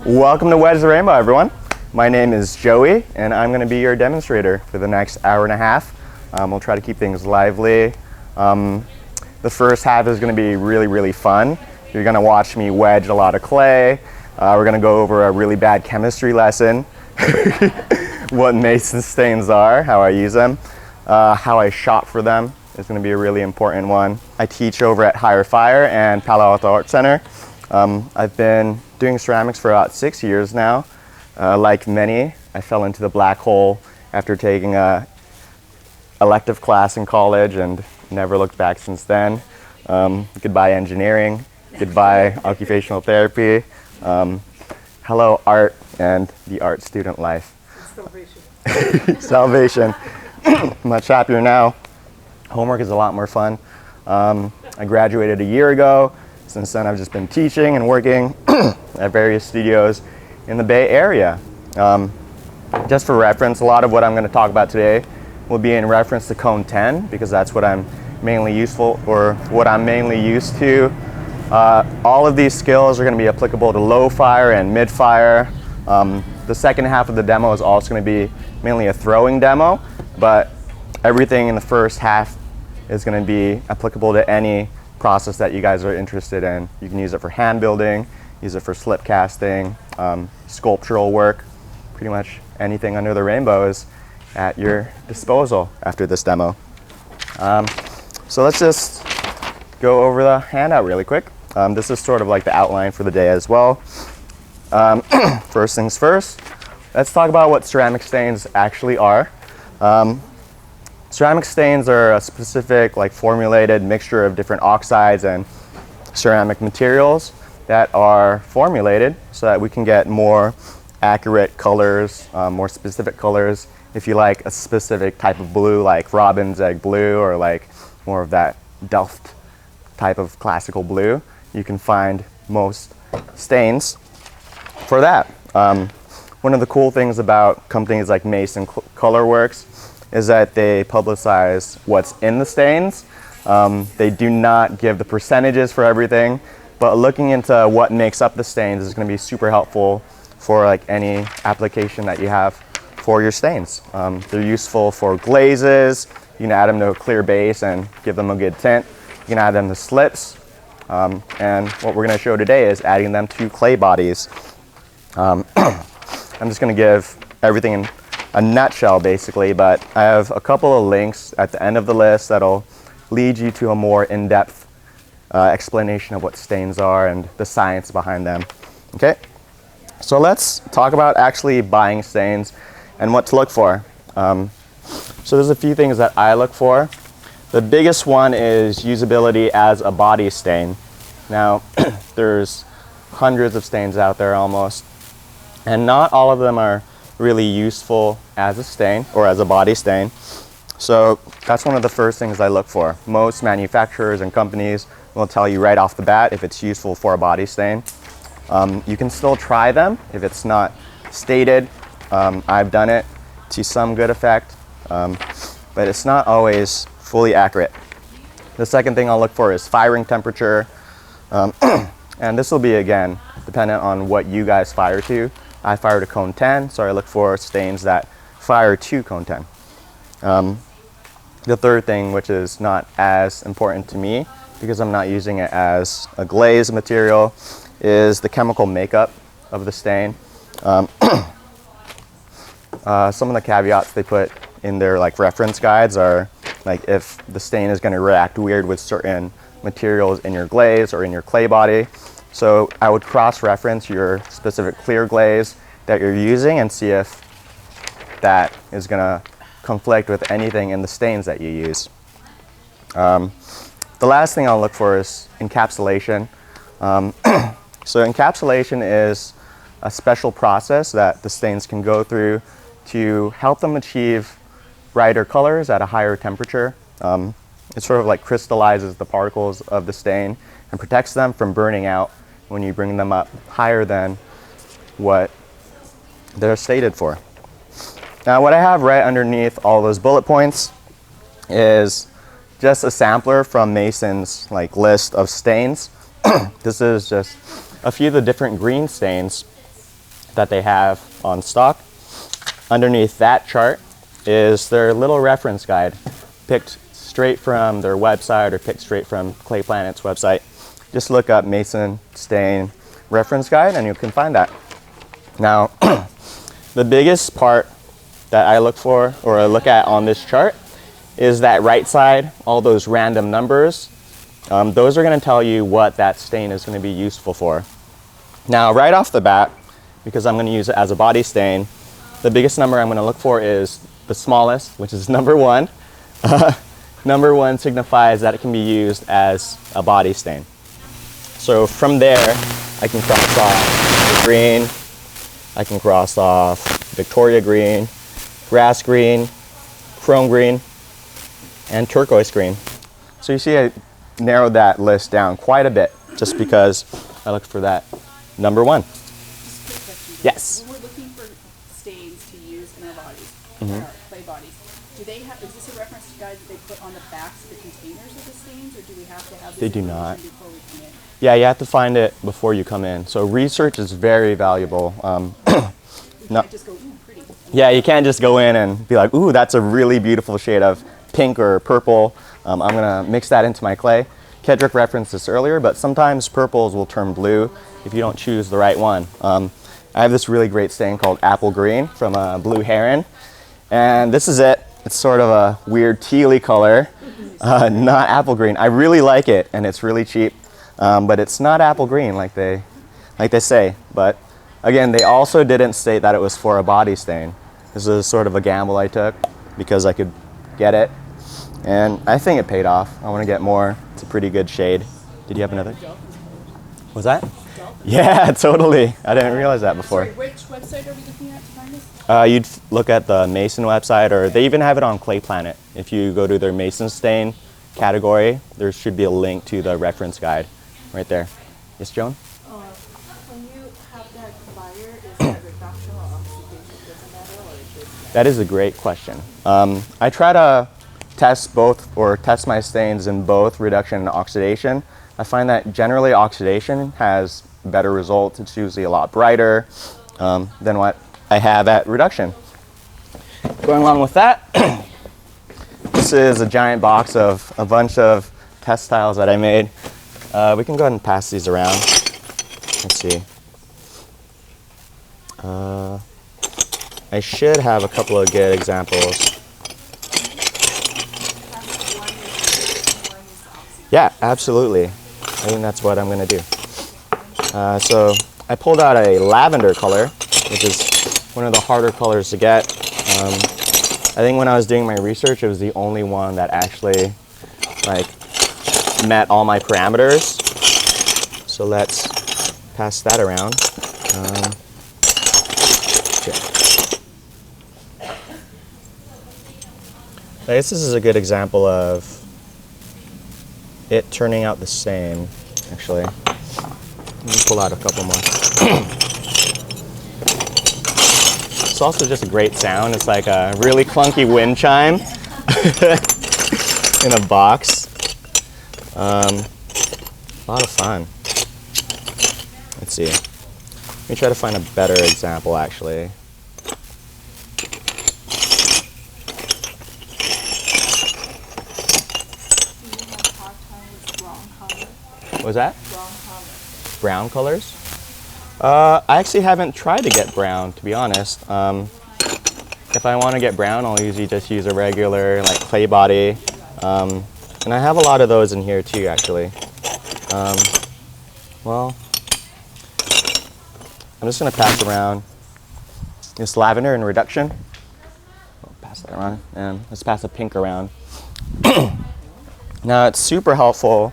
Welcome to Wedge the Rainbow, everyone. My name is Joey, and I'm going to be your demonstrator for the next hour and a half. We'll try to keep things lively. The first half is going to be really fun. You're going to watch me wedge a lot of clay. We're going to go over a really bad chemistry lesson, what mason stains are, how I use them, how I shop for them is going to be a really important one. I teach over at Higher Fire and Palo Alto Art Center. I've been doing ceramics for about 6 years now. Like many, I fell into the black hole after taking a elective class in college and never looked back since then. Goodbye engineering, goodbye occupational therapy, hello art and the art student life. Salvation. Salvation. Much happier now. Homework is a lot more fun. I graduated a year ago. Since then, I've just been teaching and working at various studios in the Bay Area. Just for reference, a lot of what I'm going to talk about today will be in reference to Cone 10 because that's what I'm mainly used to. All of these skills are going to be applicable to low fire and mid fire. The second half of the demo is also going to be mainly a throwing demo, but everything in the first half is going to be applicable to any process that you guys are interested in. You can use it for hand building, use it for slip casting, sculptural work. Pretty much anything under the rainbow is at your disposal after this demo. So let's just go over the handout really quick. This is sort of like the outline for the day as well. First things first, let's talk about what ceramic stains actually are. Ceramic stains are a specific, formulated mixture of different oxides and ceramic materials that are formulated so that we can get more accurate colors, more specific colors. If you like a specific type of blue, like Robin's Egg blue, or like more of that Delft type of classical blue, you can find most stains for that. One of the cool things about companies like Mason Colorworks is that they publicize what's in the stains. They do not give the percentages for everything, but looking into what makes up the stains is going to be super helpful for any application that you have for your stains. They're useful for glazes. You can add them to a clear base and give them a good tint. You can add them to slips. And what we're going to show today is adding them to clay bodies. I'm just going to give everything in a nutshell basically, but I have a couple of links at the end of the list that'll lead you to a more in-depth explanation of what stains are and the science behind them. Okay, so let's talk about actually buying stains and what to look for. So there's a few things that I look for. The biggest one is usability as a body stain. Now, there's hundreds of stains out there almost, and not all of them are really useful as a stain or as a body stain. So that's one of the first things I look for. Most manufacturers and companies will tell you right off the bat if it's useful for a body stain. You can still try them if it's not stated. I've done it to some good effect, but it's not always fully accurate. The second thing I'll look for is firing temperature. And this will be, again, dependent on what you guys fire to. I fire to Cone 10, so I look for stains that fire to Cone 10. The third thing, which is not as important to me because I'm not using it as a glaze material, is the chemical makeup of the stain. Some of the caveats they put in their reference guides are if the stain is going to react weird with certain materials in your glaze or in your clay body. So I would cross-reference your specific clear glaze that you're using and see if that is going to conflict with anything in the stains that you use. The last thing I'll look for is encapsulation. So encapsulation is a special process that the stains can go through to help them achieve brighter colors at a higher temperature. It sort of crystallizes the particles of the stain and protects them from burning out when you bring them up higher than what they're stated for. Now what I have right underneath all those bullet points is just a sampler from Mason's list of stains. This is just a few of the different green stains that they have on stock. Underneath that chart is their little reference guide, picked straight from their website or picked straight from Clay Planet's website. Just look up Mason Stain reference guide and you can find that. Now, the biggest part that I look for or I look at on this chart is that right side, all those random numbers. Those are going to tell you what that stain is going to be useful for. Now, right off the bat, because I'm going to use it as a body stain, the biggest number I'm going to look for is the smallest, which is number 1. Number 1 signifies that it can be used as a body stain. So from there, I can cross off the green, I can cross off Victoria green, grass green, chrome green, and turquoise green. So you see I narrowed that list down quite a bit just because I looked for that number 1. Yes? When we're looking for stains to use in our bodies, our clay bodies, do they have, is this a reference guide that they put on the backs of the containers of the stains, or do we have to have this They do not. before we come in? Yeah, you have to find it before you come in. So research is very valuable. We can't just go, ooh, pretty. Yeah, you can't just go in and be like, ooh, that's a really beautiful shade of pink or purple. I'm gonna mix that into my clay. Kedrick referenced this earlier, but sometimes purples will turn blue if you don't choose the right one. I have this really great stain called Apple Green from Blue Heron, and this is it. It's sort of a weird tealy color, not apple green. I really like it, and it's really cheap, but it's not apple green like they say. But again, they also didn't state that it was for a body stain. This is sort of a gamble I took because I could get it, and I think it paid off. I want to get more. It's a pretty good shade. Did you have another? Was that? Yeah, totally. I didn't realize that before. Sorry, which website are we looking at to find this? You'd look at the Mason website, or they even have it on Clay Planet. If you go to their Mason stain category, there should be a link to the reference guide right there. Yes, Joan? When you have that fire, is that reduction or oxidation doesn't matter, or is it? That is a great question. I try to test both, or test my stains in both reduction and oxidation. I find that generally oxidation has better results. It's usually a lot brighter than what I have at reduction. Going along with that, this is a giant box of a bunch of test tiles that I made. We can go ahead and pass these around. Let's see. I should have a couple of good examples. Yeah, absolutely. I think that's what I'm going to do. So I pulled out a lavender color, which is one of the harder colors to get. I think when I was doing my research, it was the only one that actually met all my parameters. So let's pass that around. I guess this is a good example of it turning out the same, actually. Let me pull out a couple more. It's also just a great sound. It's like a really clunky wind chime in a box. A lot of fun. Let's see. Let me try to find a better example, actually. What was that? Brown colors? I actually haven't tried to get brown, to be honest. If I want to get brown, I'll usually just use a regular clay body. And I have a lot of those in here too, actually. Well, I'm just going to pass around this lavender in reduction. I'll pass that around, and let's pass a pink around. Now, it's super helpful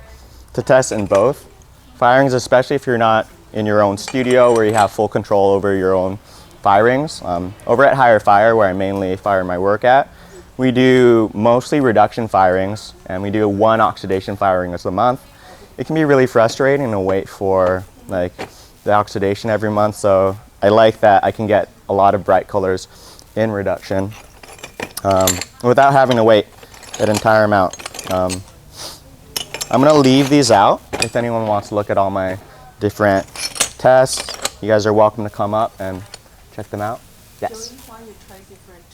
to test in both firings, especially if you're not in your own studio where you have full control over your own firings. Over at Higher Fire, where I mainly fire my work at, we do mostly reduction firings, and we do one oxidation firing a month. It can be really frustrating to wait for the oxidation every month, so I like that I can get a lot of bright colors in reduction without having to wait that entire amount. I'm going to leave these out. If anyone wants to look at all my different tests, you guys are welcome to come up and check them out. Yes. During why you try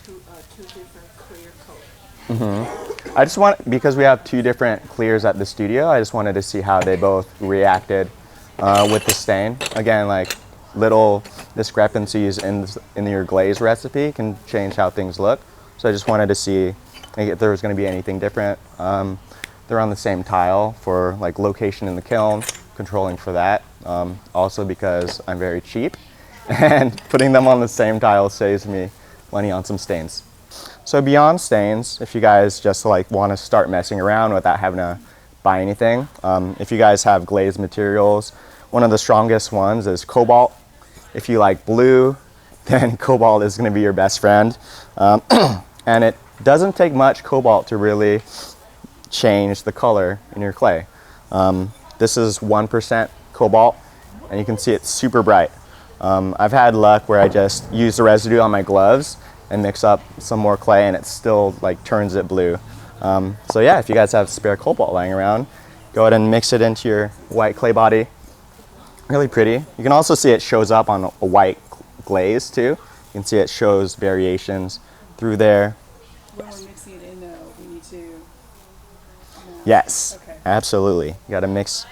two different clear coats? I just want, because we have two different clears at the studio, I just wanted to see how they both reacted with the stain. Again, like little discrepancies in your glaze recipe can change how things look. So I just wanted to see if there was going to be anything different. They're on the same tile for like location in the kiln, controlling for that. Also because I'm very cheap and putting them on the same tile saves me money on some stains. So beyond stains, if you guys just like want to start messing around without having to buy anything, if you guys have glazed materials, one of the strongest ones is cobalt. If you like blue, then cobalt is going to be your best friend. And it doesn't take much cobalt to really change the color in your clay. This is 1% cobalt, and you can see it's super bright. I've had luck where I just use the residue on my gloves and mix up some more clay and it still like turns it blue. So yeah, if you guys have spare cobalt lying around, go ahead and mix it into your white clay body. Really pretty. You can also see it shows up on a white glaze too. You can see it shows variations through there. When we're mixing it in though, we need to... Yes, Okay. absolutely. You gotta mix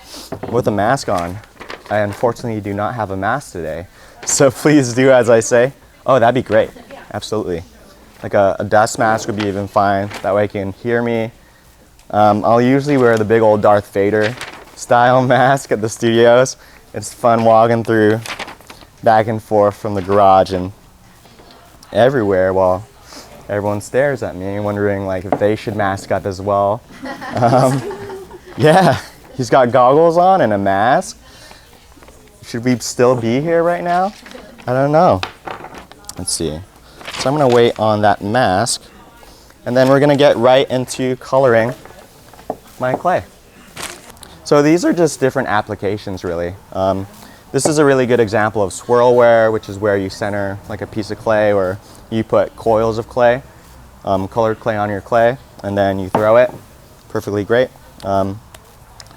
with a mask on. I unfortunately do not have a mask today, so please do as I say. Oh, that'd be great. Absolutely. Like a dust mask would be even fine. That way you can hear me. I'll usually wear the big old Darth Vader style mask at the studios. It's fun walking through back and forth from the garage and everywhere while everyone stares at me wondering like if they should mask up as well. Yeah, he's got goggles on and a mask. Should we still be here right now? I don't know. Let's see. So I'm gonna wait on that mask and then we're gonna get right into coloring my clay. So these are just different applications really. This is a really good example of swirlware, which is where you center like a piece of clay or you put coils of clay, colored clay on your clay, and then you throw it. Perfectly great.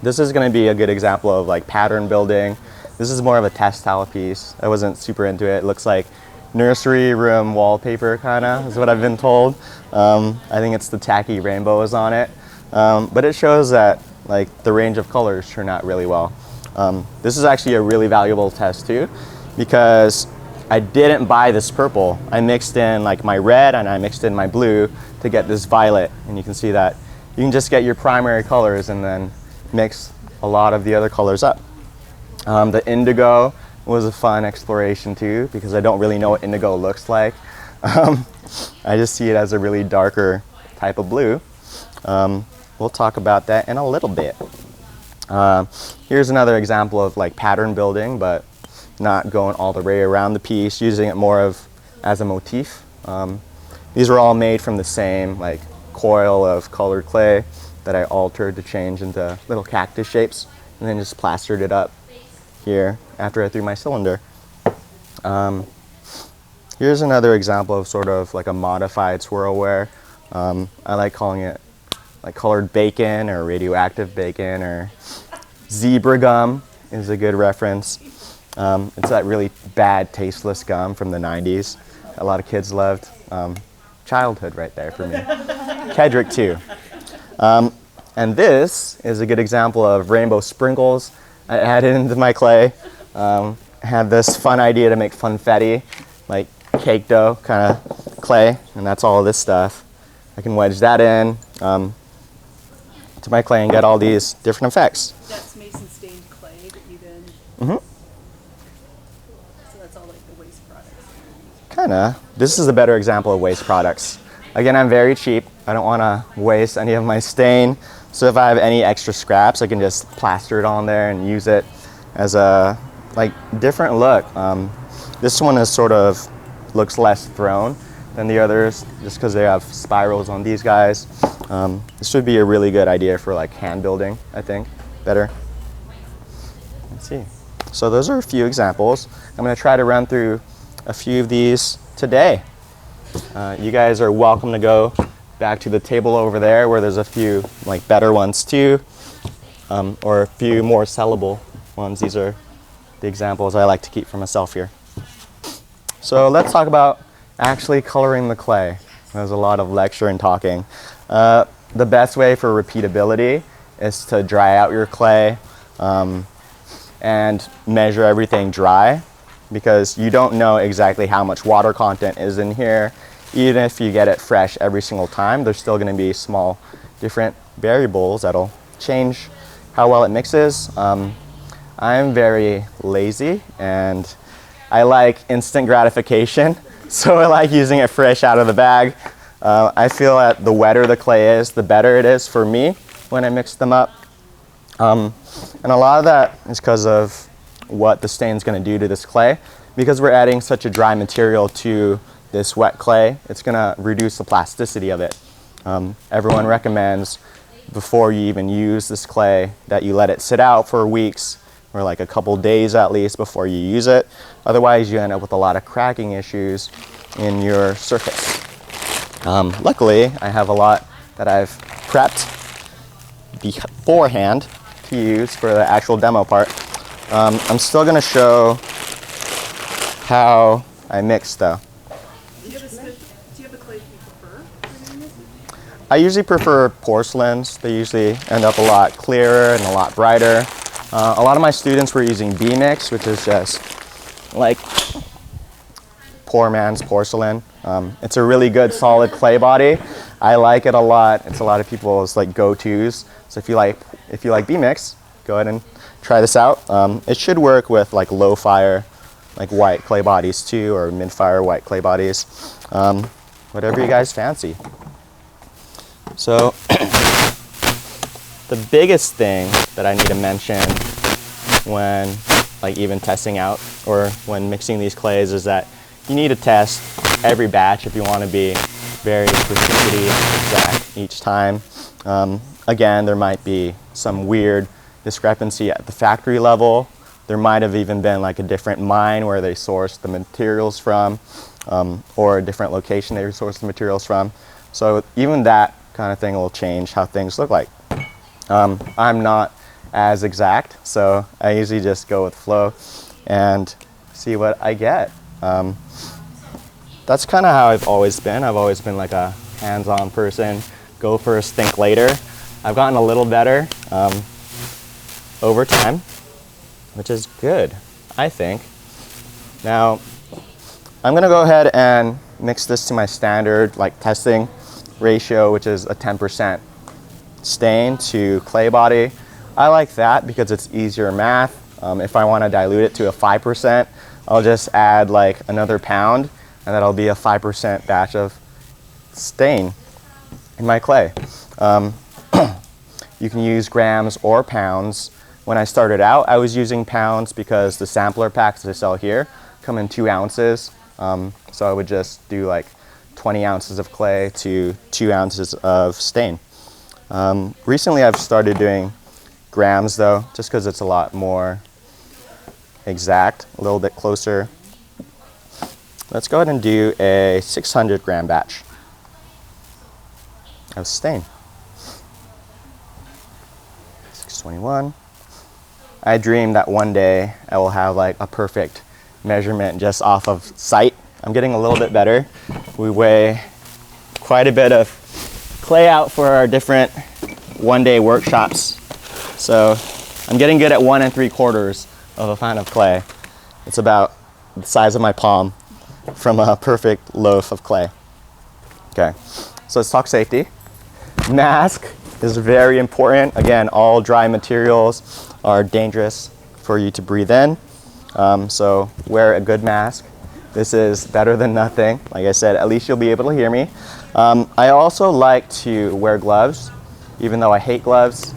This is gonna be a good example of like pattern building. This is more of a textile piece. I wasn't super into it. It looks like nursery room wallpaper kinda is what I've been told. I think it's the tacky rainbows on it. But it shows that like the range of colors turn out really well. This is actually a really valuable test too, because I didn't buy this purple. I mixed in like my red and I mixed in my blue to get this violet. And you can see that you can just get your primary colors and then mix a lot of the other colors up. The indigo was a fun exploration too, because I don't really know what indigo looks like. I just see it as a really darker type of blue. We'll talk about that in a little bit. Here's another example of like pattern building, but not going all the way around the piece, using it more of as a motif. These were all made from the same like coil of colored clay that I altered to change into little cactus shapes, and then just plastered it up here after I threw my cylinder. Here's another example of sort of like a modified swirlware. I like calling it like colored bacon or radioactive bacon, or zebra gum is a good reference. It's that really bad tasteless gum from the 90s. A lot of kids loved. Childhood right there for me. Kedrick too. And this is a good example of rainbow sprinkles I added into my clay. I had this fun idea to make funfetti, like cake dough kind of clay, and that's all of this stuff. I can wedge that in to my clay and get all these different effects. That's mason stained clay that you then... So that's all like the waste products. Kinda. This is a better example of waste products. Again, I'm very cheap. I don't want to waste any of my stain. So if I have any extra scraps, I can just plaster it on there and use it as a like different look. This one is sort of looks less thrown than the others, just because they have spirals on these guys. This would be a really good idea for like hand building, I think. Better. Let's see. So those are a few examples. I'm going to try to run through a few of these today. You guys are welcome to go back to the table over there where there's a few like better ones too, or a few more sellable ones. These are the examples I like to keep for myself here. So let's talk about actually coloring the clay. There's a lot of lecture and talking. The best way for repeatability is to dry out your clay and measure everything dry, because you don't know exactly how much water content is in here. Even if you get it fresh every single time, there's still going to be small different variables that'll change how well it mixes. I'm very lazy and I like instant gratification, so I like using it fresh out of the bag. I feel that the wetter the clay is, the better it is for me when I mix them up. And a lot of that is because of what the stain's going to do to this clay. Because we're adding such a dry material to this wet clay, it's going to reduce the plasticity of it. Everyone recommends before you even use this clay that you let it sit out for weeks, or like a couple days at least before you use it. Otherwise you end up with a lot of cracking issues in your surface. Luckily I have a lot that I've prepped beforehand to use for the actual demo part. I'm still going to show how I mix though. Do you have a clay you prefer for doing this? I usually prefer porcelains. They usually end up a lot clearer and a lot brighter. A lot of my students were using B-Mix, which is just like poor man's porcelain. It's a really good solid clay body. I like it a lot. It's a lot of people's like go-tos. So if you like B-Mix, go ahead and try this out. It should work with like low fire, like white clay bodies too, or mid-fire white clay bodies. Whatever you guys fancy. So the biggest thing that I need to mention when like even testing out or when mixing these clays is that you need to test every batch if you want to be very precision exact each time. Again, there might be some weird discrepancy at the factory level. There might have even been like a different mine where they sourced the materials from, or a different location they sourced the materials from. So even that kind of thing will change how things look like. I'm not as exact, so I usually just go with flow and see what I get. That's kind of how I've always been. I've always been like a hands-on person, go first, think later. I've gotten a little better over time, which is good, I think. Now, I'm gonna go ahead and mix this to my standard like testing ratio, which is a 10% stain to clay body. I like that because it's easier math. If I want to dilute it to a 5%, I'll just add like another pound, and that'll be a 5% batch of stain in my clay. You can use grams or pounds. When I started out, I was using pounds because the sampler packs that I sell here come in 2 ounces. So I would just do like 20 ounces of clay to 2 ounces of stain. Recently I've started doing grams though, just because it's a lot more exact, a little bit closer. Let's go ahead and do a 600 gram batch of stain. 621. I dream that one day I will have like a perfect measurement just off of sight. I'm getting a little bit better. We weigh quite a bit of clay out for our different one-day workshops. So I'm getting good at 1 3/4 of a pound of clay. It's about the size of my palm from a perfect loaf of clay. Okay, so let's talk safety. Mask is very important. Again, all dry materials are dangerous for you to breathe in. So wear a good mask. This is better than nothing. Like I said, at least you'll be able to hear me. I also like to wear gloves, even though I hate gloves.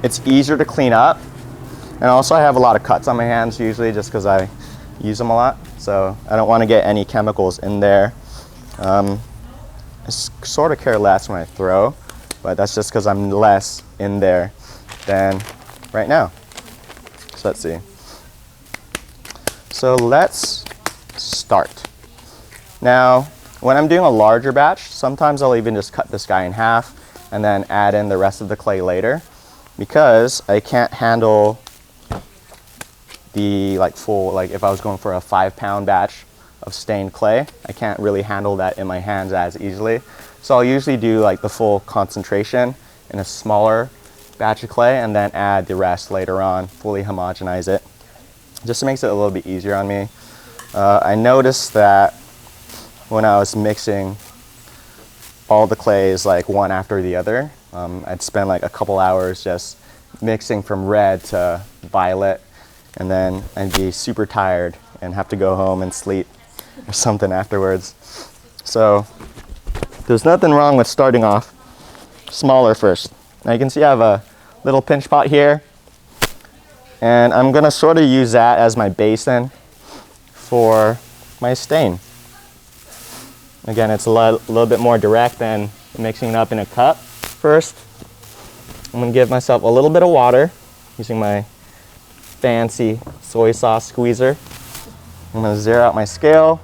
It's easier to clean up. And also I have a lot of cuts on my hands usually just because I use them a lot. So I don't want to get any chemicals in there. I sort of care less when I throw, but that's just because I'm less in there than right now. So let's see. So let's start. Now, when I'm doing a larger batch, sometimes I'll even just cut this guy in half and then add in the rest of the clay later, because I can't handle the like full, like if I was going for a 5-pound batch of stained clay, I can't really handle that in my hands as easily. So I'll usually do like the full concentration in a smaller batch of clay and then add the rest later on, fully homogenize it. Just makes it a little bit easier on me. I noticed that when I was mixing all the clays like one after the other, I'd spend like a couple hours just mixing from red to violet, and then I'd be super tired and have to go home and sleep or something afterwards. So there's nothing wrong with starting off smaller first. Now you can see I have a little pinch pot here, and I'm gonna sort of use that as my basin for my stain. Again, it's a little bit more direct than mixing it up in a cup. First, I'm gonna give myself a little bit of water using my fancy soy sauce squeezer. I'm gonna zero out my scale,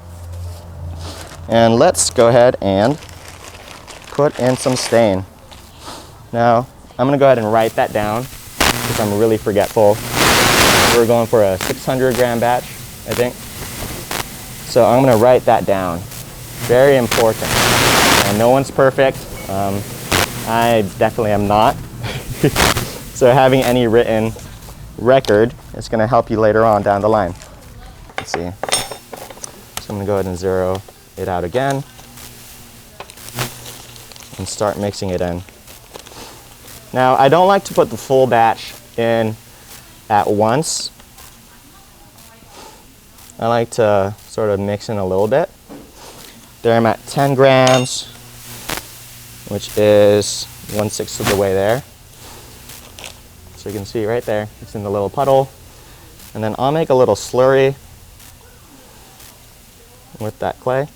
and let's go ahead and put in some stain. Now, I'm gonna go ahead and write that down because I'm really forgetful. We're going for a 600 gram batch, I think. So I'm gonna write that down. Very important. And no one's perfect. I definitely am not. So having any written record is gonna help you later on down the line. Let's see. So I'm gonna go ahead and zero it out again and start mixing it in. Now, I don't like to put the full batch in at once. I like to sort of mix in a little bit. There I'm at 10 grams, which is 1/6 of the way there. So you can see right there, it's in the little puddle. And then I'll make a little slurry with that clay.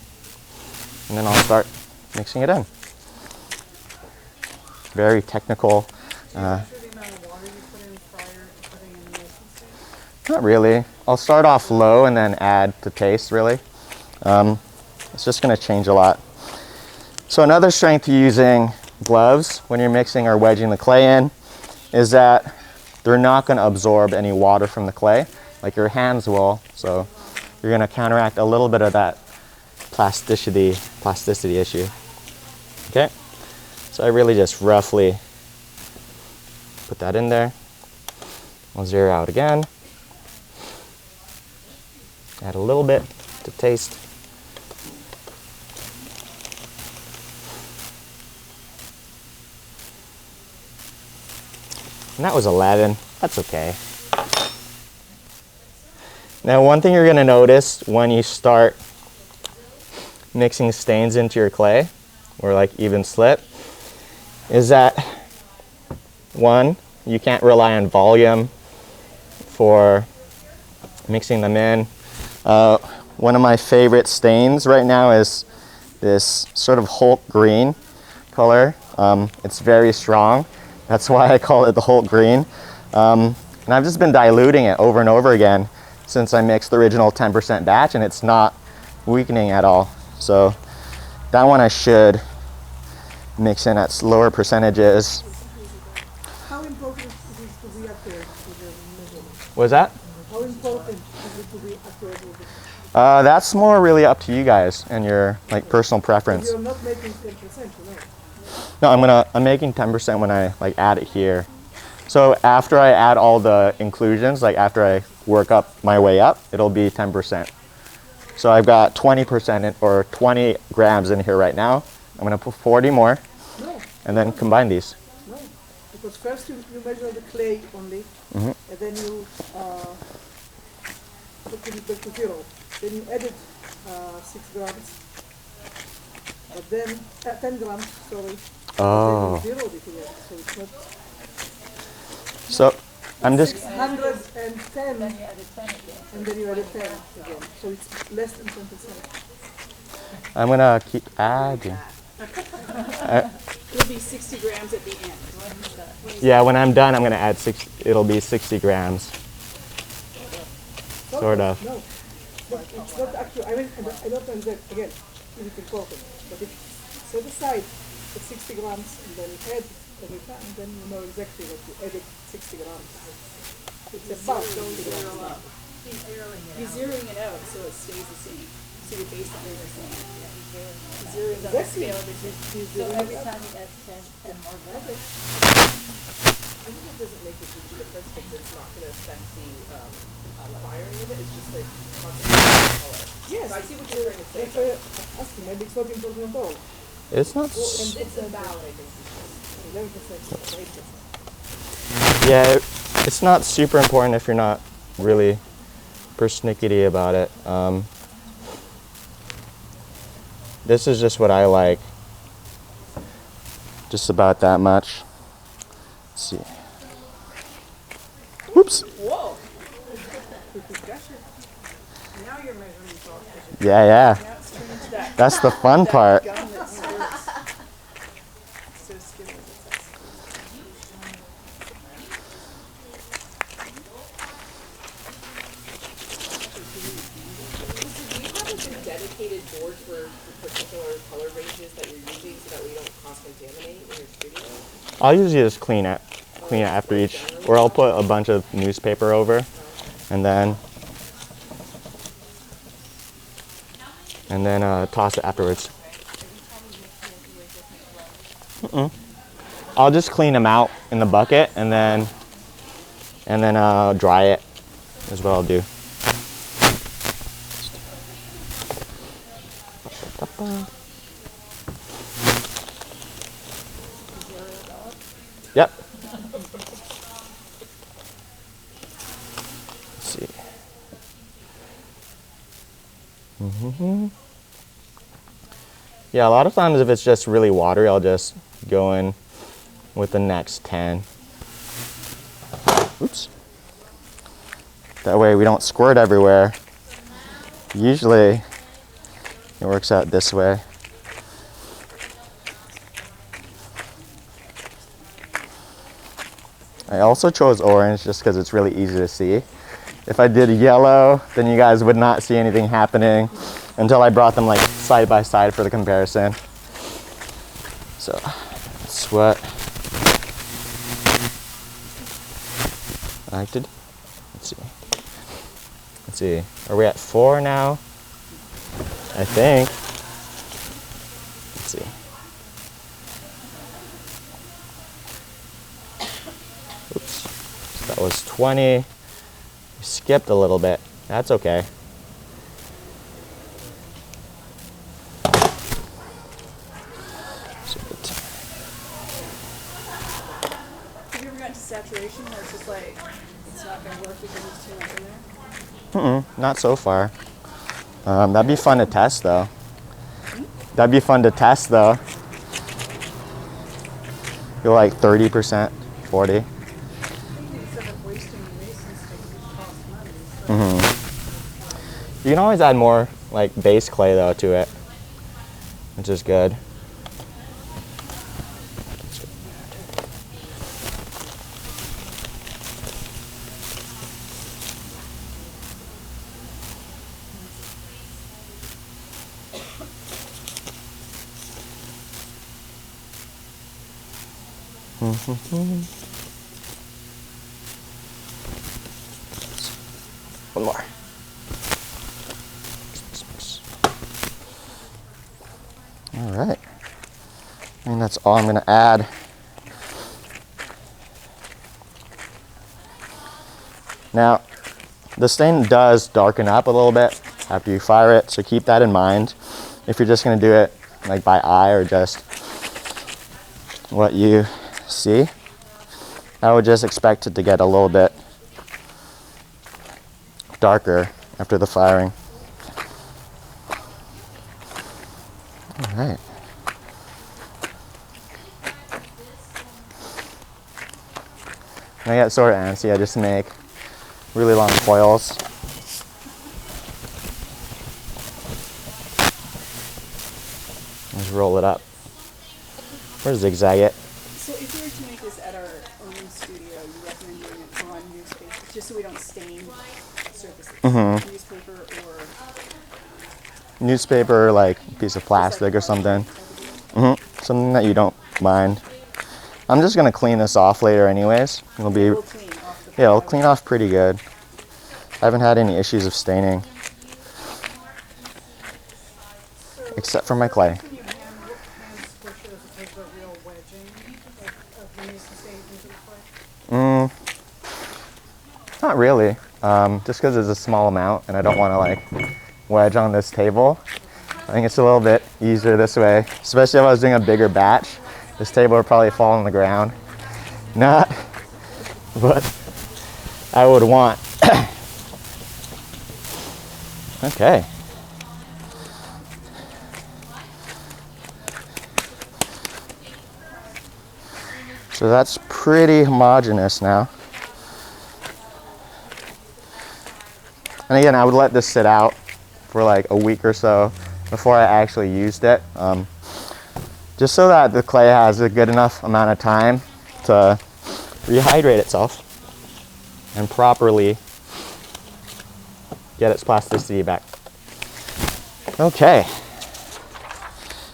And then I'll start mixing it in. Very technical. Not really. I'll start off low and then add to taste, really. It's just gonna change a lot. So another strength to using gloves when you're mixing or wedging the clay in is that they're not gonna absorb any water from the clay like your hands will. So you're gonna counteract a little bit of that plasticity issue. Okay? So I really just roughly put that in there. I'll zero out again. Add a little bit to taste. And that was 11. That's okay. Now, one thing you're gonna notice when you start mixing stains into your clay, or like even slip, is that one, you can't rely on volume for mixing them in. One of my favorite stains right now is this sort of Hulk green color. It's very strong. That's why I call it the Hulk green. And I've just been diluting it over and over again since I mixed the original 10% batch, and it's not weakening at all. So that one I should mix in at slower percentages. How important is it to be accurate with the measurement? Was that? How important is it to be accurate with it? That's more really up to you guys and your like personal preference. You're not making 10%, you know? No, I'm making 10% when I like add it here. So after I add all the inclusions, like after I work up my way up, it'll be 10%. So I've got 20% in, or 20 grams in here right now. I'm gonna put 40 more, No, and then combine these. no. Because first you measure the clay only, and then you put it back to zero. Then you added 6 grams, but then 10 grams, sorry. Oh. Then you zeroed it again, so it's not. So I'm just 610, and then you added 10 again, so it's less than 10%. I'm gonna keep adding. It'll be 60 grams at the end. Yeah, when I'm done, I'm gonna add 6. It'll be 60 grams. Sort of. No, but it's not actually. I mean, I don't know that again. Is it important? But if set aside the 60 grams and then add every time, then you know exactly what you added 60 grams. It's about 60 grams. He's zeroing it out so it stays the same. So you're basically the same. Zeroing out the scale of it. So every time you add 10 and more graphics. I think it doesn't make a huge difference because it's not going to affect the firing of it. It's just like constant color. Yes. So I see what you're trying to say. That's why I'm asking, maybe it's not important at all. It's not. It's about, I think. 11%, 8%. Yeah, it's not super important if you're not really persnickety about it. This is just what I like. Just about that much. Let's see. Whoops. Whoa! Now you're measuring salt. Yeah, yeah. Now it's turned into that. That's the fun part. Gum that squirts. So skinny. Do you have like a dedicated board for particular color ranges that you're using so that we don't cross-contaminate in your studio? I'll usually just clean it after each, or I'll put a bunch of newspaper over, and then toss it afterwards. I'll just clean them out in the bucket, and then dry it. Is what I'll do. Yep. Let's see. Yeah, a lot of times if it's just really watery, I'll just go in with the next 10. Oops. That way we don't squirt everywhere. Usually it works out this way. I also chose orange just because it's really easy to see. If I did yellow, then you guys would not see anything happening until I brought them like side by side for the comparison. So that's what I did. Let's see. Are we at 4 now? I think. Let's see. Oops. So that was 20. We skipped a little bit. That's okay. Have you ever gotten to saturation where it's just like, it's not going to work because there's too much in there? Not so far. That'd be fun to test though. That'd be fun to test though. Go like 30%, 40. Instead of wasting the mason stick, it costs money. So You can always add more like base clay though to it, which is good. One more. All right. I think that's all I'm going to add. Now, the stain does darken up a little bit after you fire it, so keep that in mind. If you're just going to do it like by eye or just what you see, I would just expect it to get a little bit darker after the firing. All right. When I get sort of antsy, I just make really long coils. Just roll it up. Or zigzag it. So if we were to make this at our own studio, you recommend doing it on newspaper, just so we don't stain surfaces? Newspaper or Newspaper, like a piece of plastic or something. Something that you don't mind. I'm just gonna clean this off later anyways. It'll be, we'll clean off the yeah, it'll clean off pretty good. haven't had any issues of staining, except for my clay. Can you hand squish it as opposed to a real wedging of the mason stain into the clay? Not really, just because it's a small amount and I don't want to like wedge on this table. I think it's a little bit easier this way, especially if I was doing a bigger batch. This table would probably fall on the ground. Not what I would want. Okay. So that's pretty homogeneous now. And again, I would let this sit out for like a week or so before I actually used it. Just so that the clay has a good enough amount of time to rehydrate itself and properly get its plasticity back. Okay,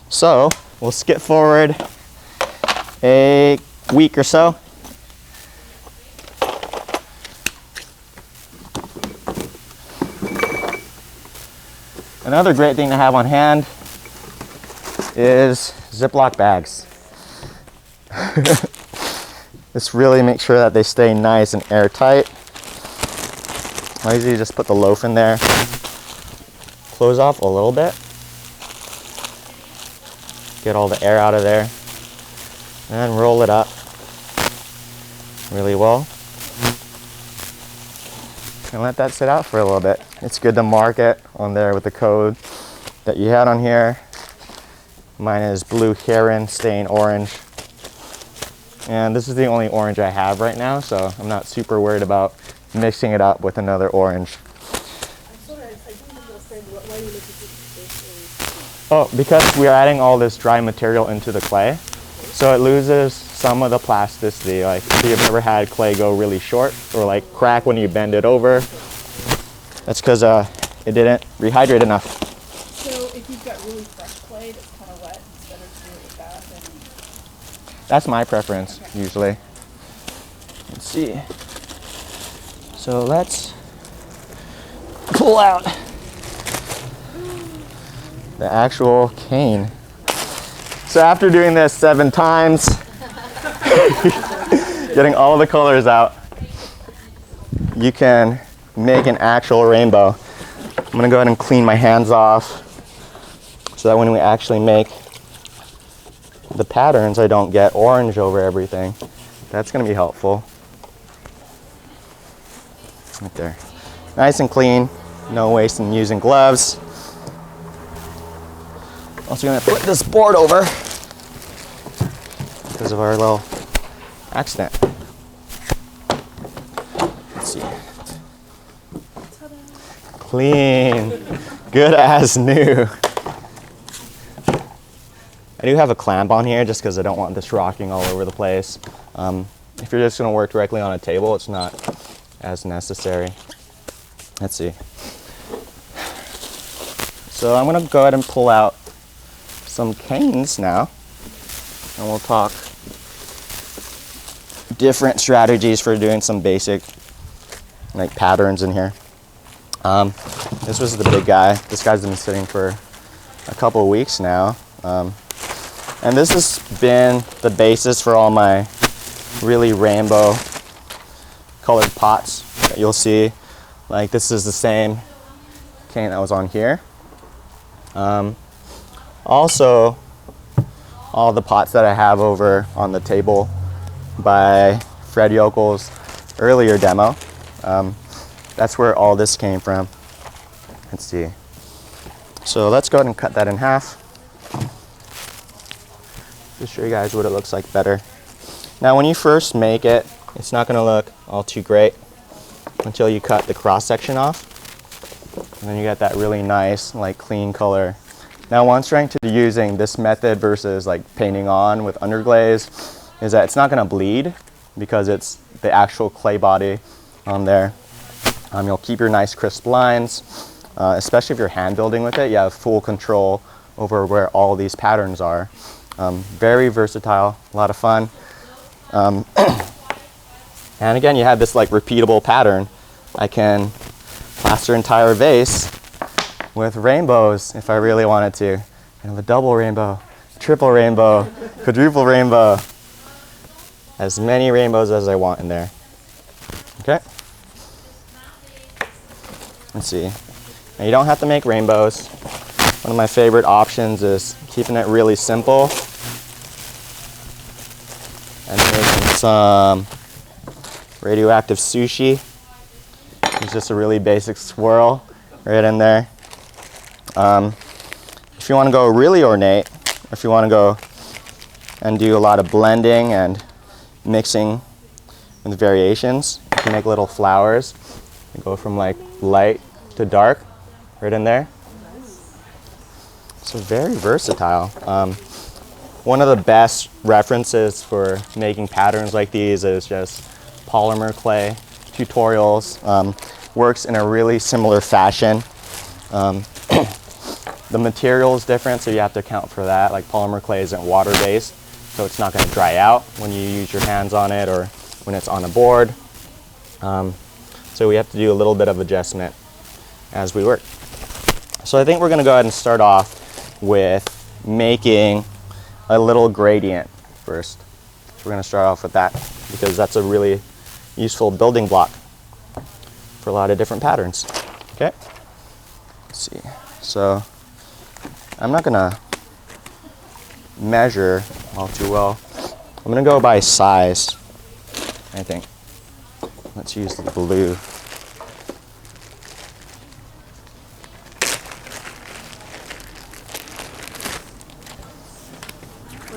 so we'll skip forward a week or so. Another great thing to have on hand is Ziploc bags. This really makes sure that they stay nice and airtight. I usually just put the loaf in there, close off a little bit, get all the air out of there, and roll it up really well. And let that sit out for a little bit. It's good to mark it on there with the code that you had on here. Mine is blue heron stain orange. And this is the only orange I have right now, so I'm not super worried about mixing it up with another orange. I'm sorry, I don't understand why you make it this. Oh, because we are adding all this dry material into the clay, so it loses some of the plasticity. Like if you've ever had clay go really short or like crack when you bend it over, that's because it didn't rehydrate enough. So if you've got really fresh clay that's kind of wet, it's better to do it with that than. That's my preference, usually. Let's see. So let's pull out the actual cane. So after doing this 7 times, getting all the colors out, you can make an actual rainbow. I'm gonna go ahead and clean my hands off so that when we actually make the patterns, I don't get orange over everything. That's gonna be helpful. Right there. Nice and clean, no waste in using gloves. Also gonna put this board over because of our little accident. Let's see. Clean, good as new. I do have a clamp on here just because I don't want this rocking all over the place. If you're just gonna work directly on a table, it's not as necessary. Let's see. So I'm gonna go ahead and pull out some canes now, and we'll talk different strategies for doing some basic like patterns in here. This was the big guy. This guy's been sitting for a couple of weeks now. And this has been the basis for all my really rainbow colored pots that you'll see. Like this is the same cane that was on here. Also, all the pots that I have over on the table by Fred Yokel's earlier demo. That's where all this came from. Let's see. So let's go ahead and cut that in half. Just show you guys what it looks like better. Now when you first make it, it's not gonna look all too great until you cut the cross section off. And then you get that really nice, like clean color. Now one strength to using this method versus like painting on with underglaze is that it's not gonna bleed because it's the actual clay body on there. You'll keep your nice crisp lines, especially if you're hand building with it. You have full control over where all these patterns are. Very versatile, a lot of fun. And again, you have this like repeatable pattern. I can master entire vase with rainbows if I really wanted to. I have a double rainbow, triple rainbow, quadruple rainbow. As many rainbows as I want in there. Okay? Let's see. Now you don't have to make rainbows. One of my favorite options is keeping it really simple and making some radioactive sushi. It's just a really basic swirl right in there. If you want to go really ornate, or if you want to go and do a lot of blending and mixing with variations, you can make little flowers. You go from like light to dark right in there. So very versatile. One of the best references for making patterns like these is just polymer clay tutorials. Works in a really similar fashion. The material is different, so you have to account for that. Like polymer clay isn't water-based, so it's not going to dry out when you use your hands on it or when it's on a board. So we have to do a little bit of adjustment as we work. So I think we're going to go ahead and start off with making a little gradient first. So we're going to start off with that because that's a really useful building block for a lot of different patterns. Okay? Let's see. So I'm not going to measure all too well. I'm going to go by size, I think. Let's use the blue. For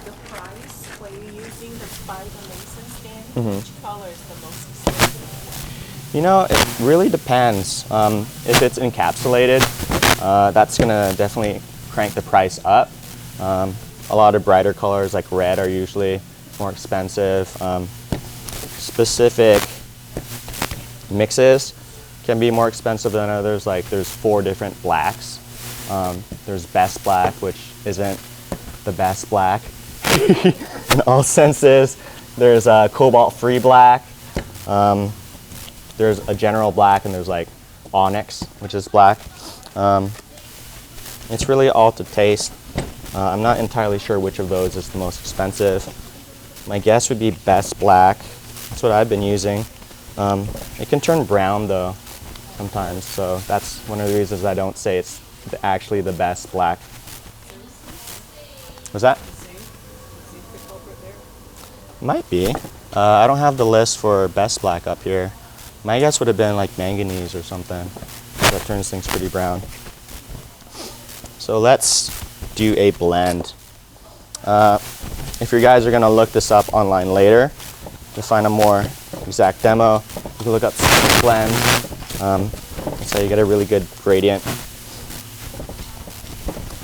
the price, were you using the 5 Mason stand? Which color is the most expensive? You know, it really depends. If it's encapsulated, that's going to definitely crank the price up. A lot of brighter colors like red are usually more expensive. Specific mixes can be more expensive than others. Like there's 4 different blacks. There's best black, which isn't the best black in all senses. There's cobalt-free black. There's a general black, and there's like onyx, which is black. It's really all to taste. I'm not entirely sure which of those is the most expensive. My guess would be best black. That's what I've been using. It can turn brown though sometimes, so that's one of the reasons I don't say it's actually the best black. Was that? Might be. I don't have the list for best black up here. My guess would have been like manganese or something. That turns things pretty brown. So let's do a blend. If you guys are going to look this up online later to find a more exact demo, you can look up blend. That's how you get a really good gradient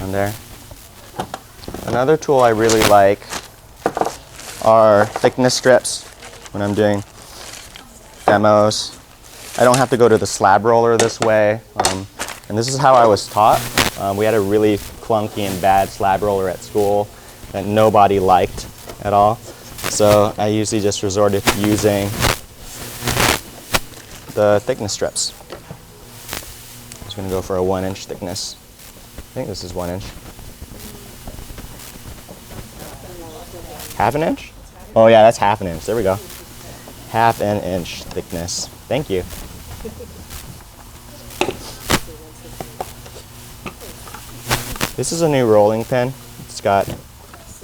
on there. Another tool I really like are thickness strips when I'm doing demos. I don't have to go to the slab roller this way, and this is how I was taught. We had a really clunky and bad slab roller at school that nobody liked at all, so I usually just resorted to using the thickness strips. I'm just going to go for a 1-inch thickness. I think this is 1 inch. Half an inch? Oh yeah, that's half an inch. There we go. Half an inch thickness. Thank you. This is a new rolling pin. It's got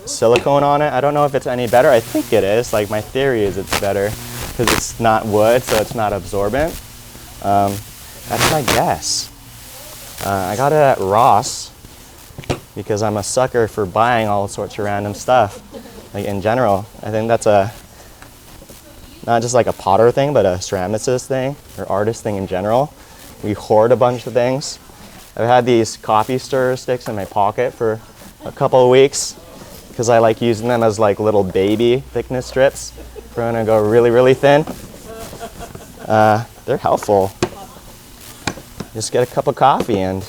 silicone on it. I don't know if it's any better. I think it is. Like my theory is it's better because it's not wood, so it's not absorbent. That's my guess. I got it at Ross because I'm a sucker for buying all sorts of random stuff. Like in general, I think that's not just like a potter thing, but a ceramicist thing or artist thing in general. We hoard a bunch of things. I've had these coffee stirrer sticks in my pocket for a couple of weeks because I like using them as like little baby thickness strips. We're gonna go really, really thin. They're helpful. Just get a cup of coffee and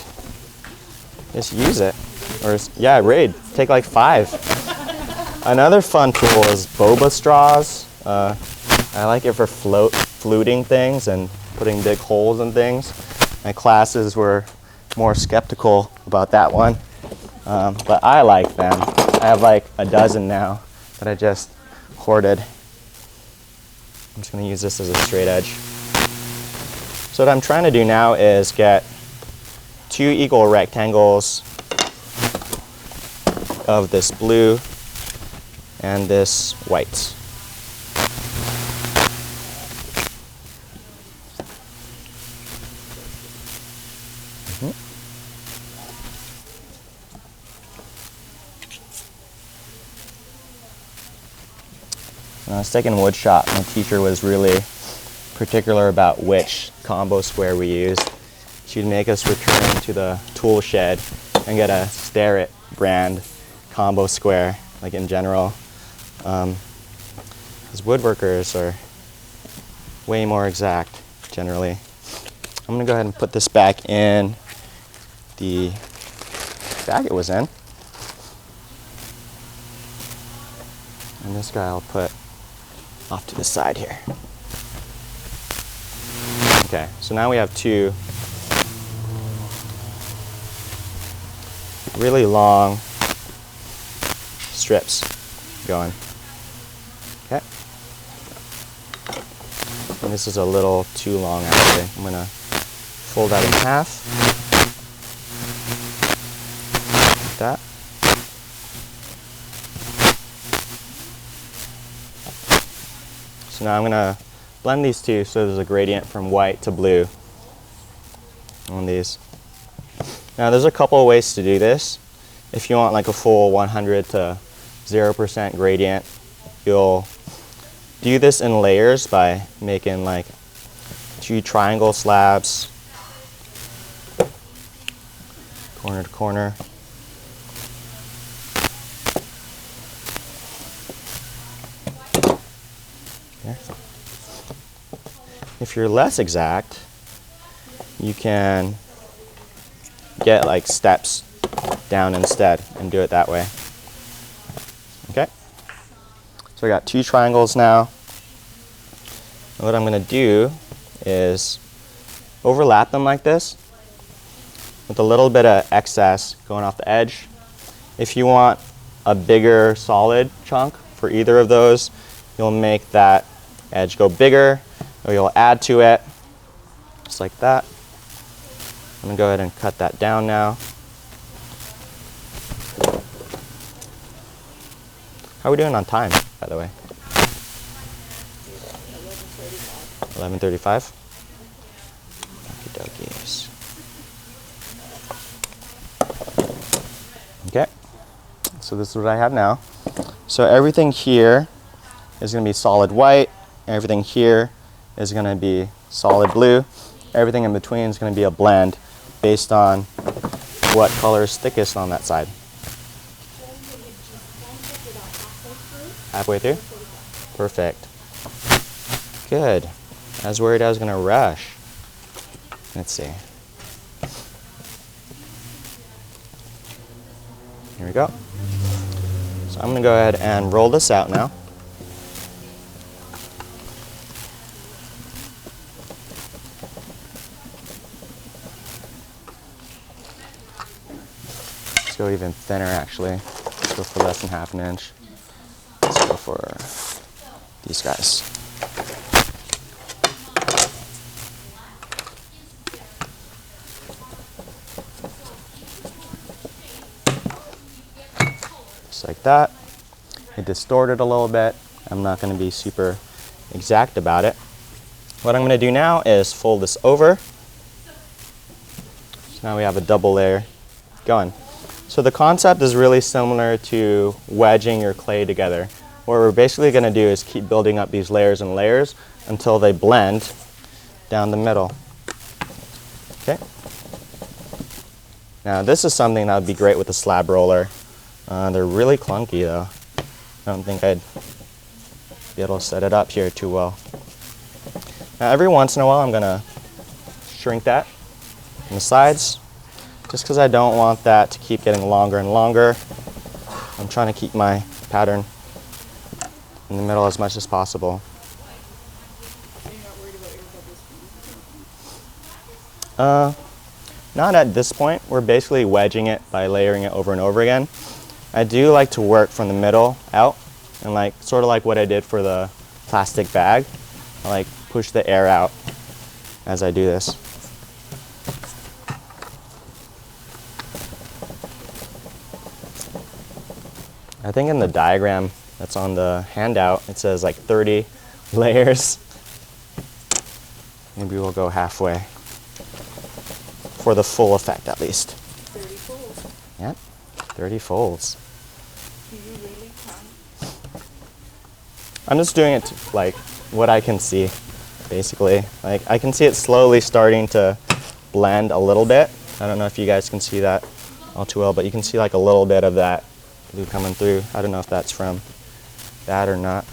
just use it. Or yeah, Raid, take like 5. Another fun tool is boba straws. I like it for fluting things and putting big holes in things. My classes were more skeptical about that one, but I like them. I have like a dozen now that I just hoarded. I'm just going to use this as a straight edge. So what I'm trying to do now is get 2 equal rectangles of this blue and this white. When I was taking wood shop, my teacher was really particular about which combo square we used. She'd make us return to the tool shed and get a Starrett brand combo square, like in general. Because woodworkers are way more exact, generally. I'm going to go ahead and put this back in the bag it was in. And this guy I'll put off to the side here. Okay, so now we have 2 really long strips going. Okay. And this is a little too long actually. I'm gonna fold that in half. Like that. So now I'm going to blend these two so there's a gradient from white to blue on these. Now there's a couple of ways to do this. If you want like a full 100 to 0% gradient, you'll do this in layers by making like 2 triangle slabs, corner to corner. If you're less exact, you can get like steps down instead and do it that way. Okay, so I got 2 triangles now. And what I'm going to do is overlap them like this with a little bit of excess going off the edge. If you want a bigger solid chunk for either of those, you'll make that edge go bigger, or you'll add to it, just like that. I'm gonna go ahead and cut that down now. How are we doing on time, by the way? 11:35. Okie dokies. Okay, so this is what I have now. So everything here is going to be solid white, everything here is going to be solid blue, everything in between is going to be a blend based on what color is thickest on that side. Halfway through? Perfect. Good. I was worried I was going to rush. Let's see. Here we go. So I'm going to go ahead and roll this out now. Let's go even thinner actually. Let's go for less than ½ inch. Let's go for these guys. Just like that. It distorted a little bit. I'm not going to be super exact about it. What I'm going to do now is fold this over. So now we have a double layer going. So the concept is really similar to wedging your clay together. What we're basically going to do is keep building up these layers and layers until they blend down the middle. Okay. Now this is something that would be great with a slab roller. They're really clunky though. I don't think I'd be able to set it up here too well. Now every once in a while I'm going to shrink that on the sides, just because I don't want that to keep getting longer and longer. I'm trying to keep my pattern in the middle as much as possible. Not at this point. We're basically wedging it by layering it over and over again. I do like to work from the middle out, and like sort of like what I did for the plastic bag. I like push the air out as I do this. I think in the diagram that's on the handout, it says like 30 layers. Maybe we'll go halfway for the full effect at least. 30 folds. Yep, 30 folds. Do you really count? I'm just doing it to, like what I can see, basically. Like I can see it slowly starting to blend a little bit. I don't know if you guys can see that all too well, but you can see like a little bit of that blue coming through. I don't know if that's from that or not.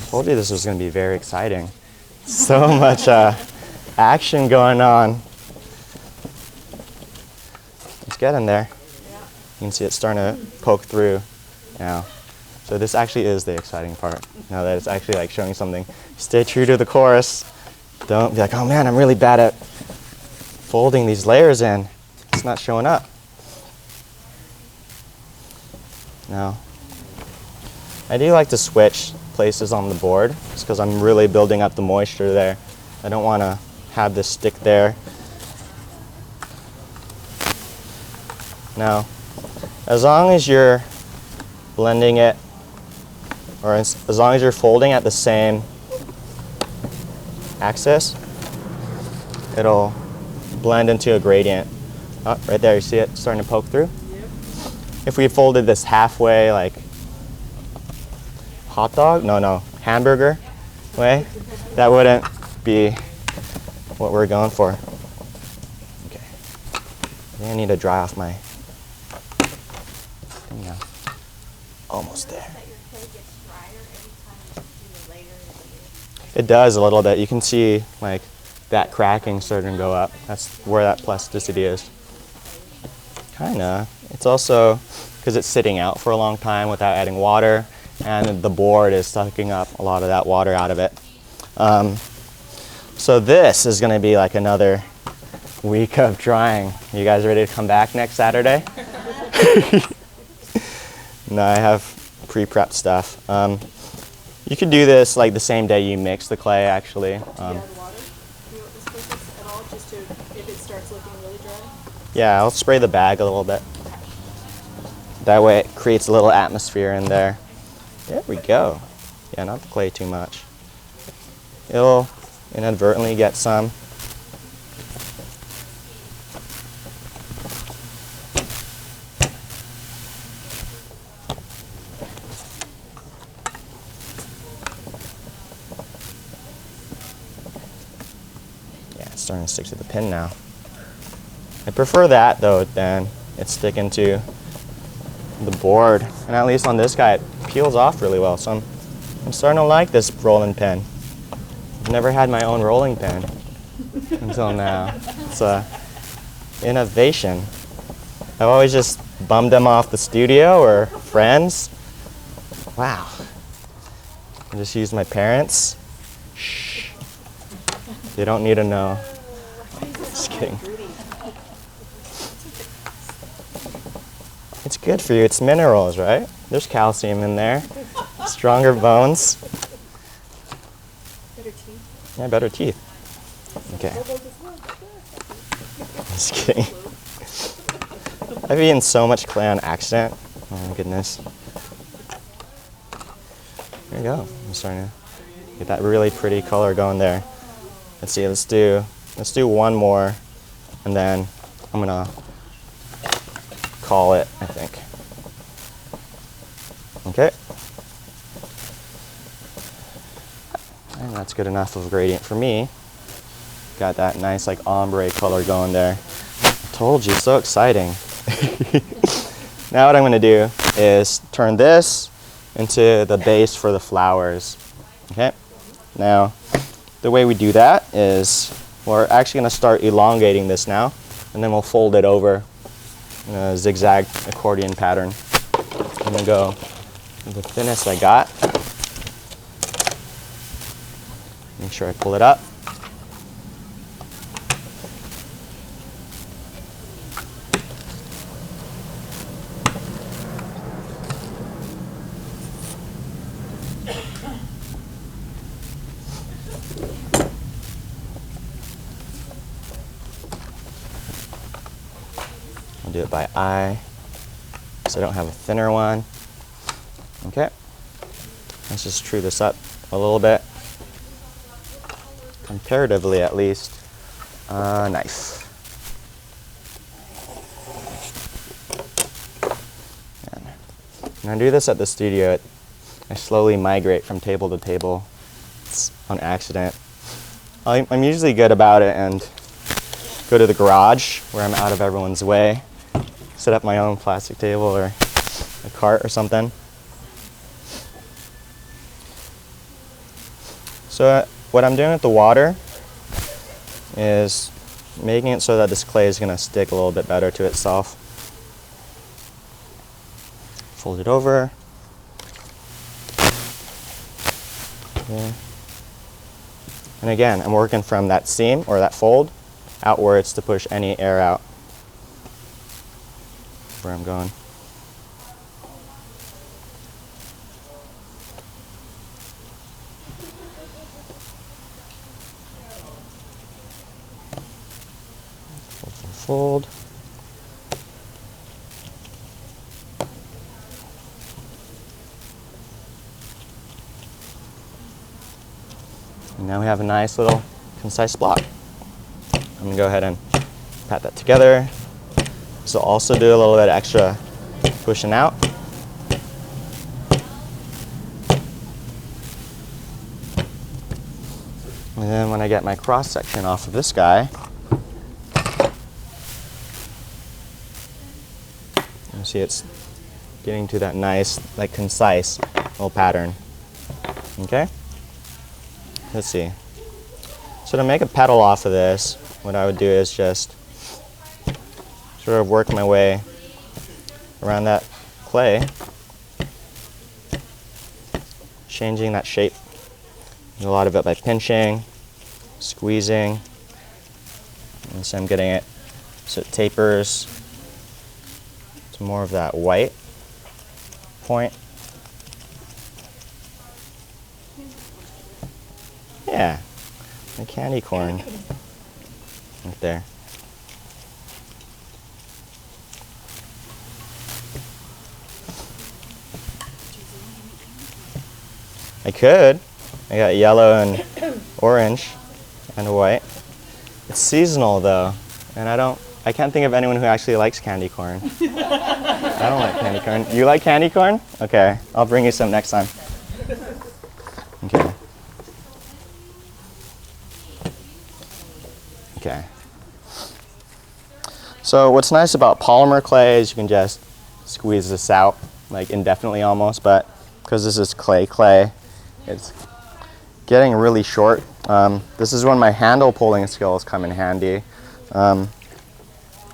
Told you this was going to be very exciting. So much action going on. It's getting there. You can see it starting to poke through now. So this actually is the exciting part. Now that it's actually like showing something. Stay true to the course. Don't be like, oh man, I'm really bad at folding these layers in. It's not showing up. No. I do like to switch places on the board just because I'm really building up the moisture there. I don't want to have this stick there. Now, as long as you're blending it, or as long as you're folding at the same axis, it'll blend into a gradient. Oh, right there, you see it starting to poke through? Yep. If we folded this halfway, like hot dog? No, hamburger way, that wouldn't be what we're going for. Okay. I think I need to dry off my thing now. Almost there. It does a little bit. You can see like that cracking starting to go up. That's where that plasticity is. Kinda. It's also because it's sitting out for a long time without adding water, and the board is sucking up a lot of that water out of it. So this is going to be like another week of drying. You guys ready to come back next Saturday? No, I have pre-prepped stuff. You could do this like the same day you mix the clay, actually. Do you add water? Do you want this purpose at all, just to, if it starts looking really dry? Yeah, I'll spray the bag a little bit. That way it creates a little atmosphere in there. There we go. Yeah, not the clay too much. It'll inadvertently get some. Yeah, it's starting to stick to the pin now. I prefer that though, than it's sticking to the board. And at least on this guy, it peels off really well. So I'm starting to like this rolling pin. I've never had my own rolling pin until now. It's a innovation. I've always just bummed them off the studio or friends. Wow. I just used my parents. Shh. They don't need to know. Just kidding. It's good for you. It's minerals, right? There's calcium in there. Stronger bones. Better teeth? Yeah, better teeth. Okay. Just kidding. I've eaten so much clay on accident. Oh my goodness. There you go. I'm starting to get that really pretty color going there. Let's see. Let's do one more, and then I'm gonna call it, I think. Okay. And that's good enough of a gradient for me. Got that nice like ombre color going there. Told you, so exciting. Now what I'm gonna do is turn this into the base for the flowers. Okay, now the way we do that is we're actually going to start elongating this now, and then we'll fold it over in a zigzag accordion pattern. I'm going to go with the thinnest I got. Make sure I pull it up. I'll do it by eye, so I don't have a thinner one. Okay, let's just true this up a little bit, comparatively at least. Nice. And when I do this at the studio, I slowly migrate from table to table. It's on accident. I'm usually good about it and go to the garage where I'm out of everyone's way, set up my own plastic table or a cart or something. So what I'm doing with the water is making it so that this clay is going to stick a little bit better to itself. Fold it over. Okay. And again, I'm working from that seam or that fold outwards to push any air out where I'm going. Fold. And now we have a nice little concise block. I'm gonna go ahead and pat that together. So also do a little bit extra pushing out. And then when I get my cross section off of this guy, you see it's getting to that nice, like concise little pattern. Okay? Let's see. So to make a petal off of this, what I would do is just sort of work my way around that clay, changing that shape. Do a lot of it by pinching, squeezing, and so I'm getting it so it tapers to more of that white point. Yeah, the candy corn right there. I could. I got yellow and orange and white. It's seasonal though, and I can't think of anyone who actually likes candy corn. I don't like candy corn. You like candy corn? Okay, I'll bring you some next time. Okay. Okay. So what's nice about polymer clay is you can just squeeze this out like indefinitely almost, but because this is clay, it's getting really short. This is when my handle pulling skills come in handy. I'll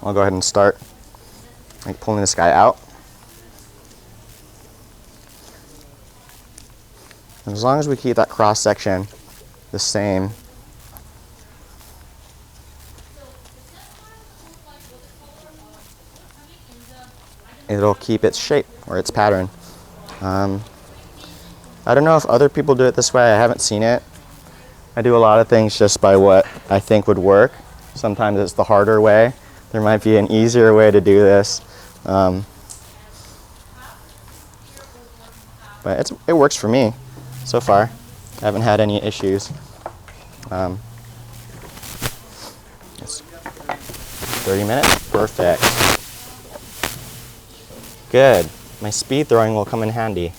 go ahead and start like pulling this guy out. And as long as we keep that cross section the same, it'll keep its shape or its pattern. I don't know if other people do it this way. I haven't seen it. I do a lot of things just by what I think would work. Sometimes it's the harder way. There might be an easier way to do this. But it works for me so far. I haven't had any issues. It's 30 minutes? Perfect. Good. My speed throwing will come in handy.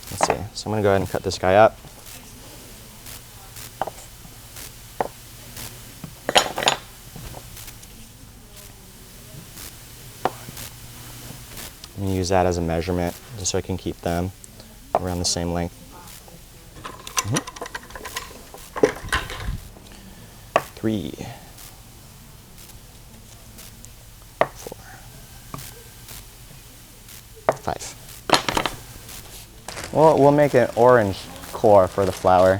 Let's see. So I'm going to go ahead and cut this guy up. I'm gonna use that as a measurement just so I can keep them around the same length. 3, 4, 5. Well, we'll make an orange core for the flower.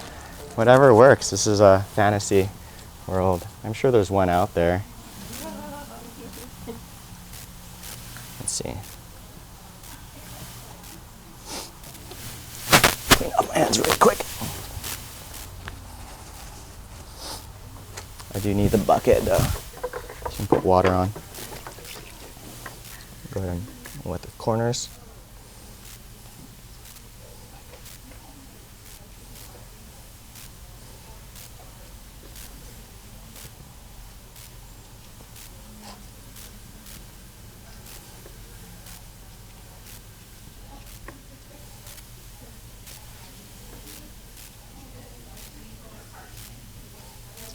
Whatever works. This is a fantasy world. I'm sure there's one out there. Let's see. Clean up my hands really quick. I do need the bucket though. You can put water on. Go ahead and wet the corners.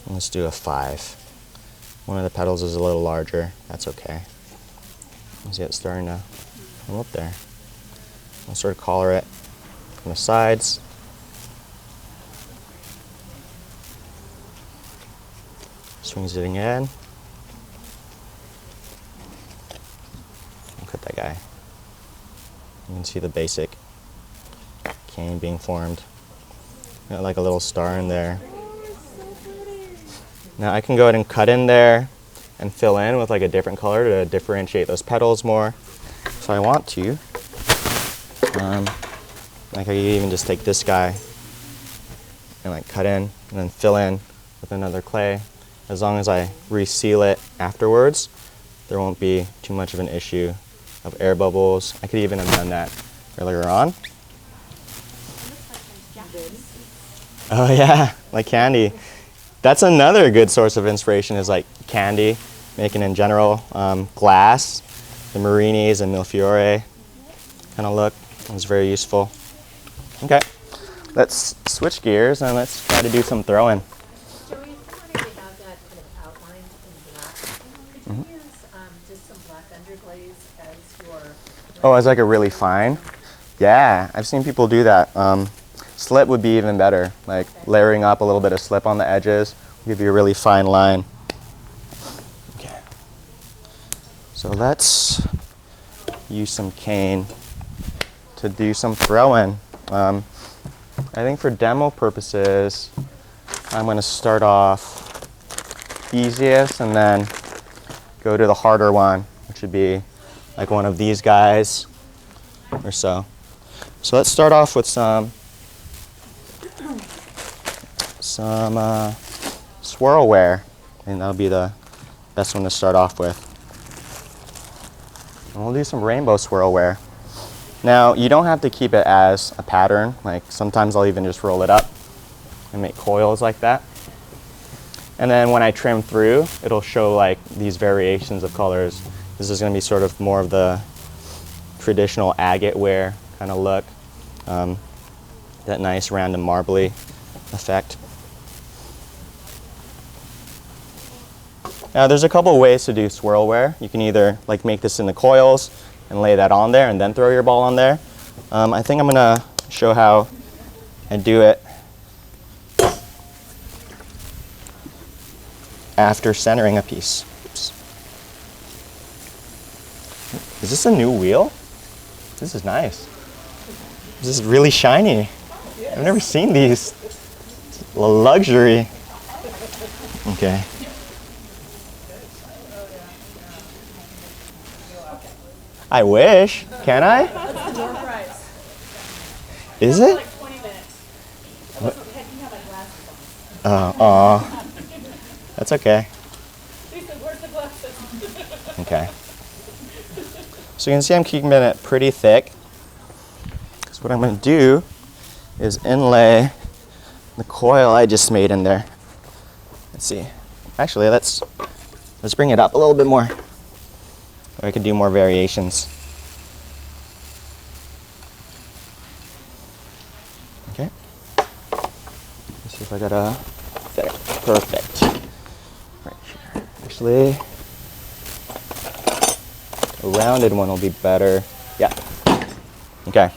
Let's do a 5. One of the petals is a little larger. That's okay. You see it starting to come up there. I'll sort of collar it from the sides. Swings it again. I'll cut that guy. You can see the basic cane being formed. Got like a little star in there. Now I can go ahead and cut in there and fill in with like a different color to differentiate those petals more. So I want to. Like I could even just take this guy and like cut in and then fill in with another clay. As long as I reseal it afterwards, there won't be too much of an issue of air bubbles. I could even have done that earlier on. Oh yeah, like candy. That's another good source of inspiration is like candy, making in general, glass, the Marinis and Millefiori kind of look. It's very useful. Okay, let's switch gears and let's try to do some throwing. Joey, if you wanted to have that kind of outlined in black, could you use just some black underglaze as your... Oh, as like a really fine? Yeah, I've seen people do that. Slip would be even better, like layering up a little bit of slip on the edges, give you a really fine line. Okay, so let's use some cane to do some throwing. I think for demo purposes, I'm going to start off easiest and then go to the harder one, which would be like one of these guys or so. So let's start off with some swirl wear, and that'll be the best one to start off with. And we'll do some rainbow swirl wear. Now you don't have to keep it as a pattern, like sometimes I'll even just roll it up and make coils like that. And then when I trim through, it'll show like these variations of colors. This is going to be sort of more of the traditional agate wear kind of look. That nice random marbly effect. Now there's a couple ways to do swirl wear. You can either like make this in the coils and lay that on there and then throw your ball on there. I think I'm gonna show how I do it after centering a piece. Oops. Is this a new wheel? This is nice. This is really shiny. I've never seen these. It's a luxury. Okay. I wish. Can I? That's the door prize. Is it? Like 20 minutes. You have my glasses on. Aw. That's okay. Lisa, where's the glasses? Okay. So you can see I'm keeping it pretty thick. So what I'm going to do is inlay the coil I just made in there. Let's see. Actually, let's bring it up a little bit more. Or I could do more variations. Okay. Let's see if I got a fit. Perfect. Right here. Actually, a rounded one will be better. Yeah. Okay,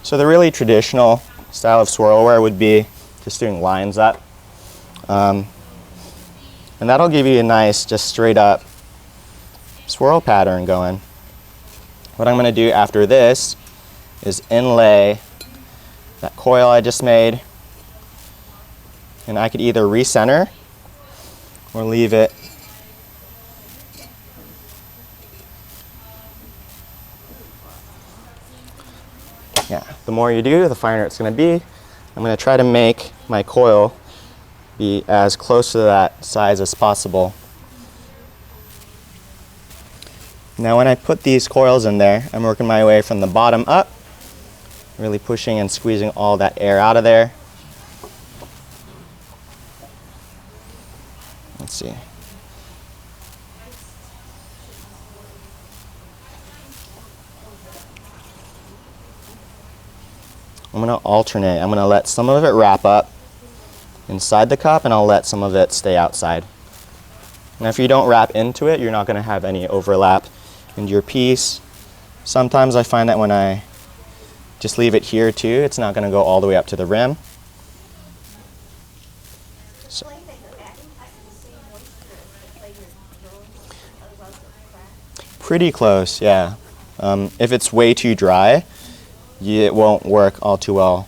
so the really traditional style of swirl wear would be just doing lines up. And that'll give you a nice, just straight up swirl pattern going. What I'm going to do after this is inlay that coil I just made. And I could either recenter or leave it the more you do, the finer it's going to be. I'm going to try to make my coil be as close to that size as possible. Now when I put these coils in there, I'm working my way from the bottom up, really pushing and squeezing all that air out of there. Let's see. I'm going to alternate. I'm going to let some of it wrap up inside the cup, and I'll let some of it stay outside. Now if you don't wrap into it, you're not going to have any overlap into your piece. Sometimes I find that when I just leave it here too, it's not going to go all the way up to the rim. So. Pretty close, yeah. If it's way too dry, it won't work all too well.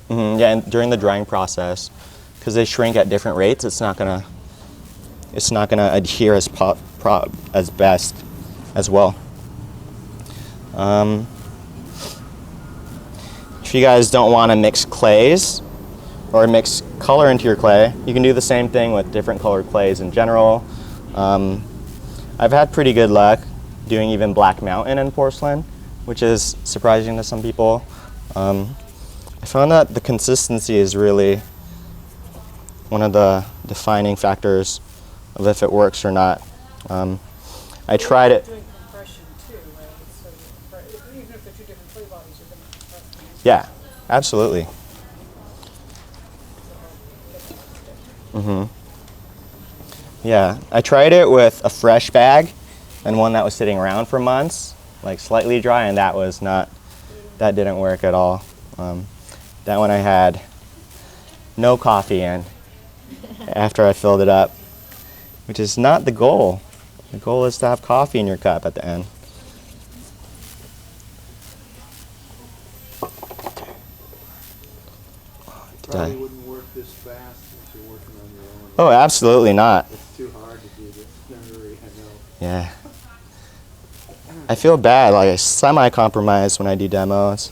Yeah, and during the drying process, because they shrink at different rates, it's not gonna adhere as best as well. If you guys don't want to mix clays or mix color into your clay, you can do the same thing with different colored clays in general. I've had pretty good luck doing even Black Mountain in porcelain, which is surprising to some people. I found that the consistency is really one of the defining factors of if it works or not. I tried it. Doing compression too, right? So even if they're two different clay bodies, you're going to compress them. Yeah, absolutely. Yeah, I tried it with a fresh bag and one that was sitting around for months, like slightly dry, and that didn't work at all. That one I had no coffee in after I filled it up, which is not the goal. The goal is to have coffee in your cup at the end. Probably wouldn't work this fast since you're working on your own. Oh, absolutely not. It's too hard to do this. I know. Yeah. I feel bad, like I semi-compromise when I do demos.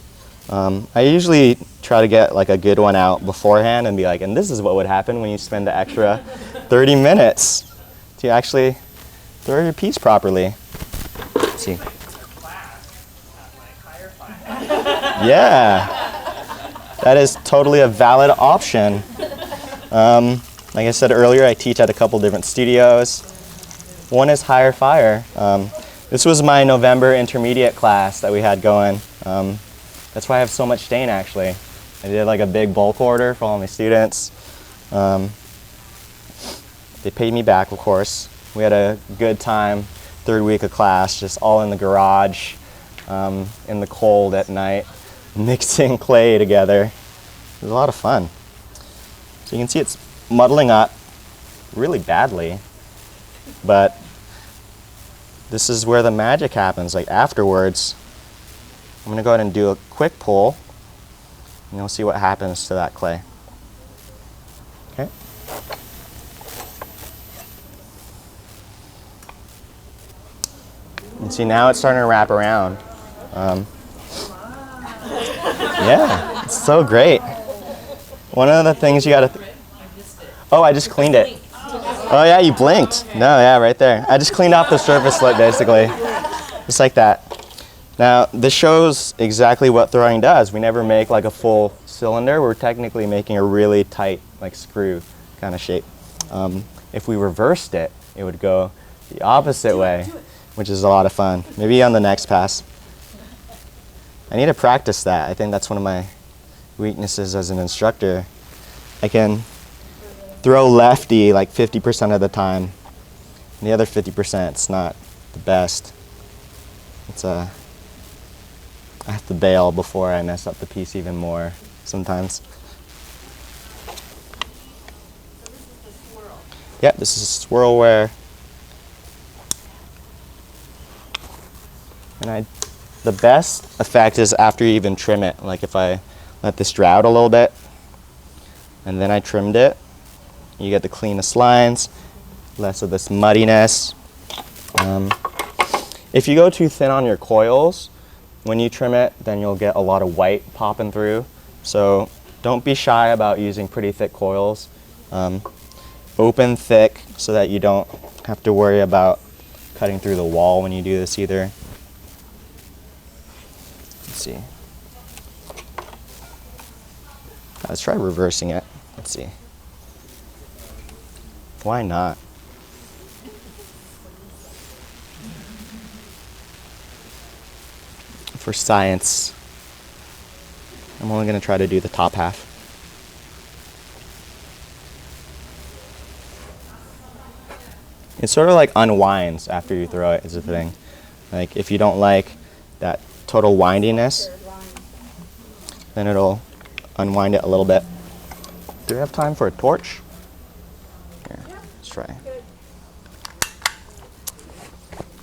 I usually try to get like a good one out beforehand and be like, and this is what would happen when you spend the extra 30 minutes to actually throw your piece properly. Let's see. Yeah, that is totally a valid option. Like I said earlier, I teach at a couple different studios. One is Higher Fire. This was my November intermediate class that we had going. That's why I have so much stain, actually. I did like a big bulk order for all my students. They paid me back, of course. We had a good time, third week of class, just all in the garage, in the cold at night, mixing clay together. It was a lot of fun. So you can see it's muddling up really badly, but this is where the magic happens. Like afterwards, I'm going to go ahead and do a quick pull, and you'll see what happens to that clay. Okay. And see, now it's starting to wrap around. Yeah, it's so great. One of the things you got to... Oh, I just cleaned it. Oh yeah, you blinked. No, yeah, right there. I just cleaned off the surface lip, basically. Just like that. Now, this shows exactly what throwing does. We never make like a full cylinder. We're technically making a really tight, like screw kind of shape. If we reversed it, it would go the opposite way, which is a lot of fun. Maybe on the next pass. I need to practice that. I think that's one of my weaknesses as an instructor. I can throw lefty like 50% of the time. And the other 50%, it's not the best. I have to bail before I mess up the piece even more sometimes. Yep, this is swirl wear. And the best effect is after you even trim it. Like if I let this dry out a little bit and then I trimmed it, you get the cleanest lines, less of this muddiness. If you go too thin on your coils, when you trim it, then you'll get a lot of white popping through. So don't be shy about using pretty thick coils. Open thick so that you don't have to worry about cutting through the wall when you do this either. Let's see. Let's try reversing it. Let's see. Why not? For science, I'm only going to try to do the top half. It sort of like unwinds after you throw it is the thing. Like if you don't like that total windiness, then it'll unwind it a little bit. Do we have time for a torch? Here, let's try.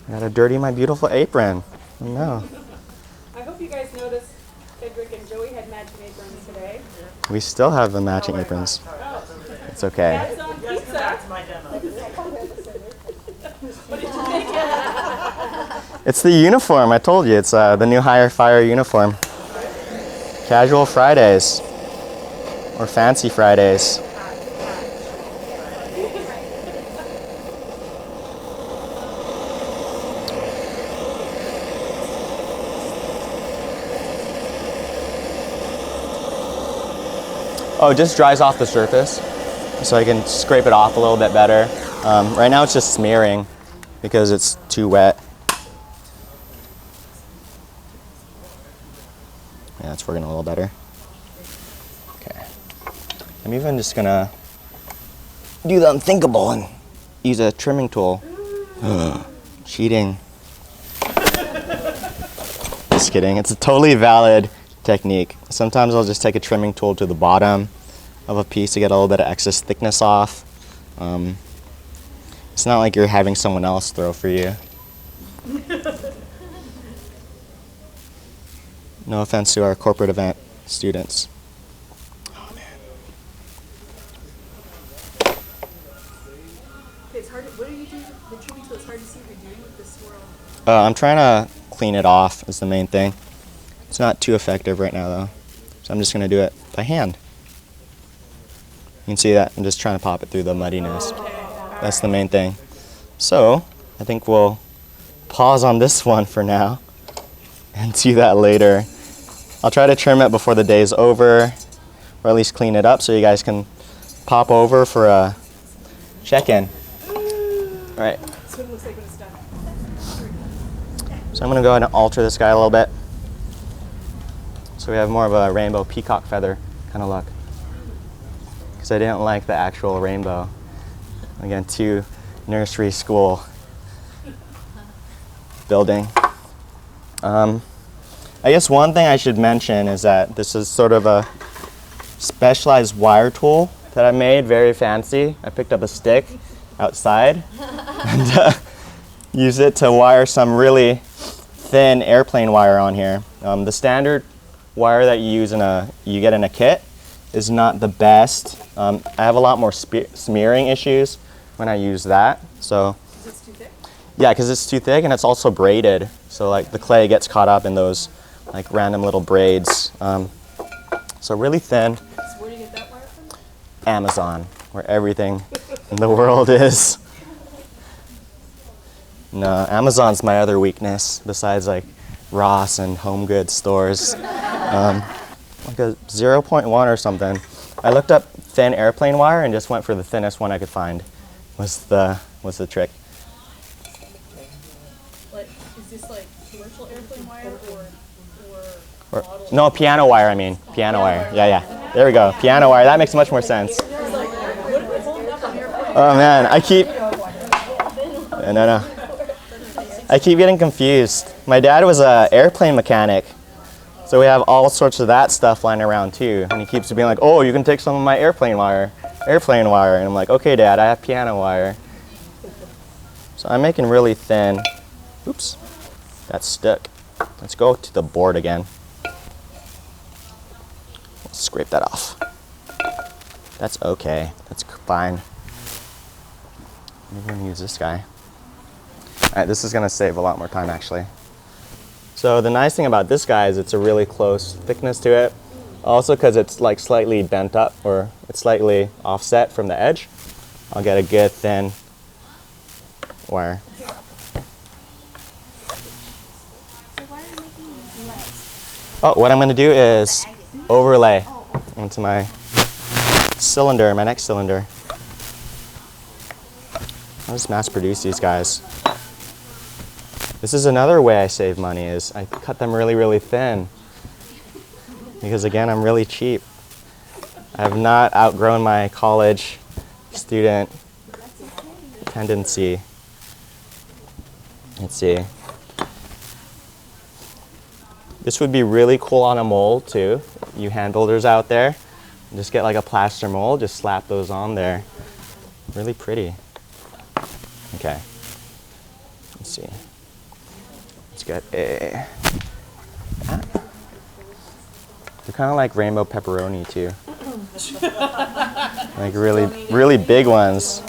I gotta dirty my beautiful apron. Oh no. I hope you guys noticed Cedric and Joey had matching aprons today. We still have the matching aprons. It's okay. That's on pizza. What did you think? It's the uniform, I told you. It's the new Higher Fire uniform. Casual Fridays. Or fancy Fridays. Oh, it just dries off the surface, so I can scrape it off a little bit better. Right now it's just smearing because it's too wet. Yeah, it's working a little better. Okay. I'm even just gonna do the unthinkable and use a trimming tool. Cheating. Just kidding. It's a totally valid technique. Sometimes I'll just take a trimming tool to the bottom of a piece to get a little bit of excess thickness off. It's not like you're having someone else throw for you. No offense to our corporate event students. Oh man. Okay, it's hard. What do you do? The trimming tool. It's hard to see what you're doing with this swirl. I'm trying to clean it off is the main thing. It's not too effective right now though. So I'm just gonna do it by hand. You can see that I'm just trying to pop it through the muddiness. That's the main thing. So I think we'll pause on this one for now and do that later. I'll try to trim it before the day's over, or at least clean it up so you guys can pop over for a check-in. All right. That's what it looks like when it's done. So I'm gonna go ahead and alter this guy a little bit. So we have more of a rainbow peacock feather kind of look. Because I didn't like the actual rainbow. Again, too nursery school building. I guess one thing I should mention is that this is sort of a specialized wire tool that I made, very fancy. I picked up a stick outside and used it to wire some really thin airplane wire on here. The standard wire that you get in a kit is not the best. I have a lot more smearing issues when I use that. So, Is this too thick? yeah, because it's too thick and it's also braided. So like the clay gets caught up in those like random little braids. So really thin. So where do you get that wire from? Amazon, where everything in the world is. No, Amazon's my other weakness besides like Ross and home goods stores. Like a 0.1 or something. I looked up thin airplane wire and just went for the thinnest one I could find. Was the trick. Like, is this like commercial airplane wire Or, no, piano wire, I mean. Piano wire. Yeah. There we go. Piano wire. That makes much more sense. Oh man, I keep... No. I keep getting confused. My dad was an airplane mechanic, so we have all sorts of that stuff lying around too. And he keeps being like, "Oh, you can take some of my airplane wire." And I'm like, "Okay, Dad, I have piano wire." So I'm making really thin. Oops, that's stuck. Let's go to the board again. Let's scrape that off. That's okay. That's fine. Maybe we're gonna use this guy. All right, this is gonna save a lot more time actually. So the nice thing about this guy is it's a really close thickness to it. Also, because it's like slightly bent up or it's slightly offset from the edge, I'll get a good thin wire. So why are you making these legs? Oh, what I'm gonna do is overlay into my cylinder, my next cylinder. I'll just mass produce these guys. This is another way I save money is I cut them really, really thin. Because again, I'm really cheap. I have not outgrown my college student tendency. Let's see. This would be really cool on a mold too. You hand builders out there, just get like a plaster mold, just slap those on there. Really pretty. Okay. Let's see. Let's get a. They're kind of like rainbow pepperoni too. Like really, really big ones.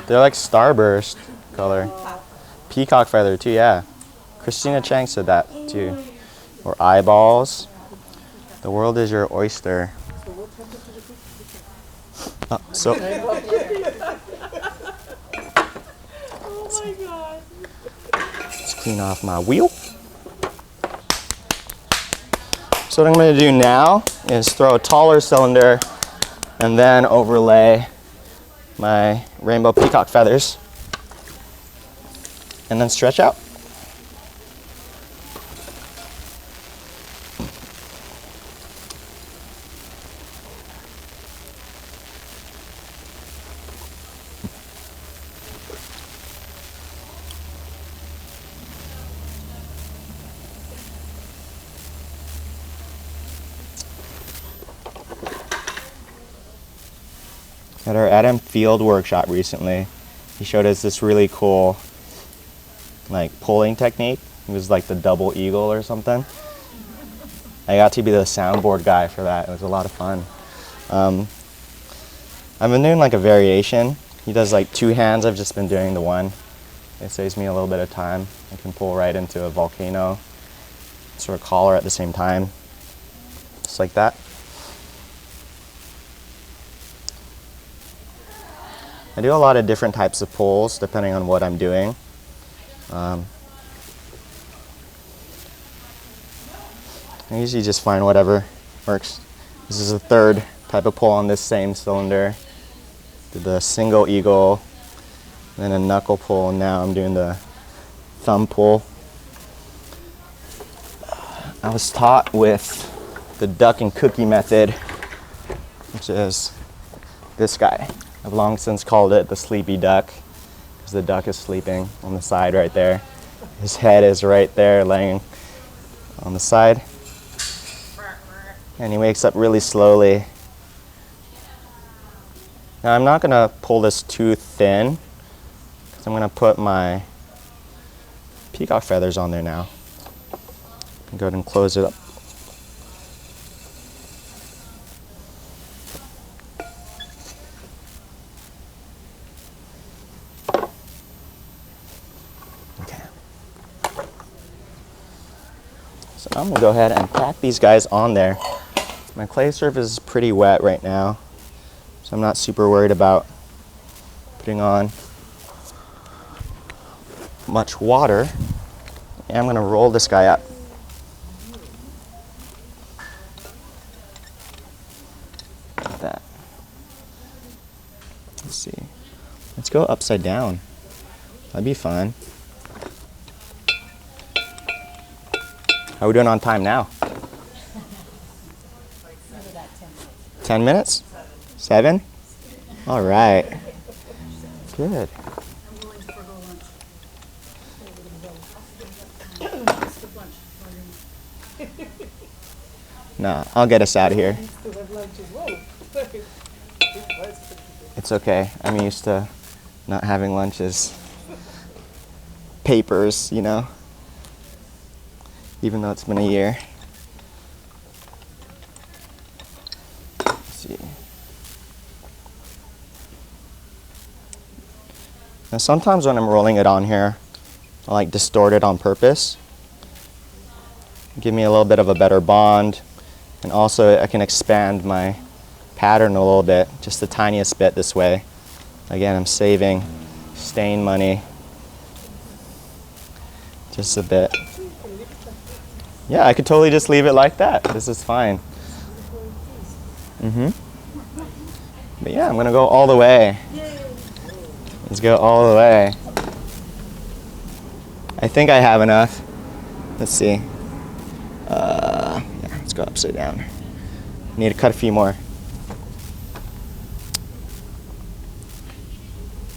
They're like starburst color. Peacock feather too, yeah. Christina Chang said that too. Or eyeballs. The world is your oyster. Oh, so. Oh my god. Let's clean off my wheel. So what I'm going to do now is throw a taller cylinder and then overlay my rainbow peacock feathers and then stretch out. At our Adam Field workshop recently, he showed us this really cool like pulling technique. It was like the double eagle or something. I got to be the soundboard guy for that. It was a lot of fun. I've been doing like a variation. He does like two hands. I've just been doing the one. It saves me a little bit of time. I can pull right into a volcano, sort of collar at the same time, just like that. I do a lot of different types of pulls depending on what I'm doing. I usually just find whatever works. This is the third type of pull on this same cylinder. Did the single eagle, then a knuckle pull, and now I'm doing the thumb pull. I was taught with the duck and cookie method, which is this guy. I've long since called it the sleepy duck because the duck is sleeping on the side right there. His head is right there laying on the side. And he wakes up really slowly. Now I'm not going to pull this too thin because I'm going to put my peacock feathers on there now. Go ahead and close it up. So I'm going to go ahead and pack these guys on there. My clay surface is pretty wet right now, so I'm not super worried about putting on much water. And I'm going to roll this guy up. Like that. Let's see. Let's go upside down. That'd be fun. How are we doing on time now? 10 minutes? 7? All right. Good. No, I'll get us out of here. To have lunch as well. It's okay. I'm used to not having lunches. Papers, you know, even though it's been a year. Let's see. Now sometimes when I'm rolling it on here, I like distort it on purpose. Give me a little bit of a better bond, and also I can expand my pattern a little bit, just the tiniest bit this way. Again, I'm saving stain money just a bit. Yeah, I could totally just leave it like that. This is fine. But yeah, I'm gonna go all the way. Let's go all the way. I think I have enough. Let's see. Yeah, let's go upside down. Need to cut a few more.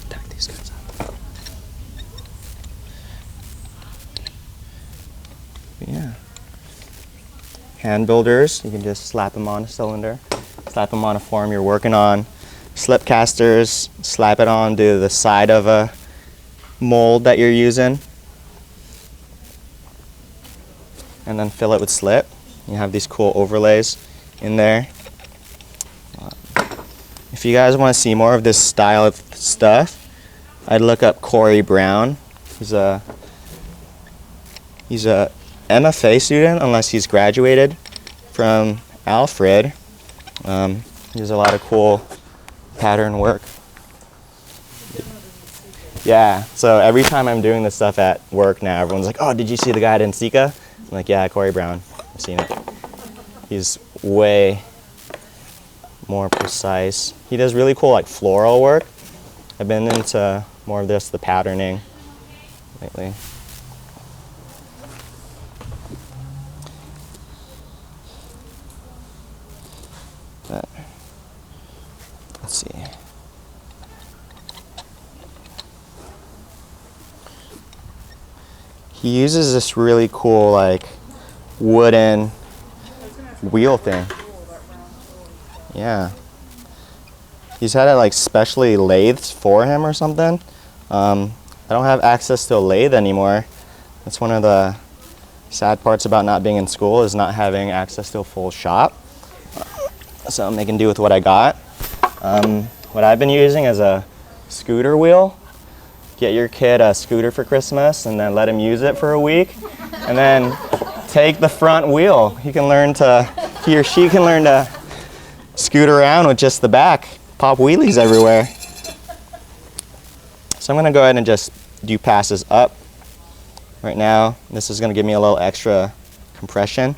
Tuck these guys up. Yeah. Hand builders, you can just slap them on a cylinder, slap them on a form you're working on. Slip casters, slap it onto the side of a mold that you're using, and then fill it with slip. You have these cool overlays in there. If you guys want to see more of this style of stuff, I'd look up Corey Brown. He's a MFA student, unless he's graduated from Alfred. He does a lot of cool pattern work. Yeah, so every time I'm doing this stuff at work now, everyone's like, oh, did you see the guy at Encapsulation? I'm like, yeah, Corey Brown. I've seen it. He's way more precise. He does really cool like floral work. I've been into more of this, the patterning lately. But, let's see. He uses this really cool like wooden wheel thing. Yeah. He's had it like specially lathed for him or something. I don't have access to a lathe anymore. That's one of the sad parts about not being in school, is not having access to a full shop. So I'm making do with what I got. What I've been using is a scooter wheel. Get your kid a scooter for Christmas and then let him use it for a week. And then take the front wheel. He or she can learn to scoot around with just the back. Pop wheelies everywhere. So I'm gonna go ahead and just do passes up right now. This is gonna give me a little extra compression.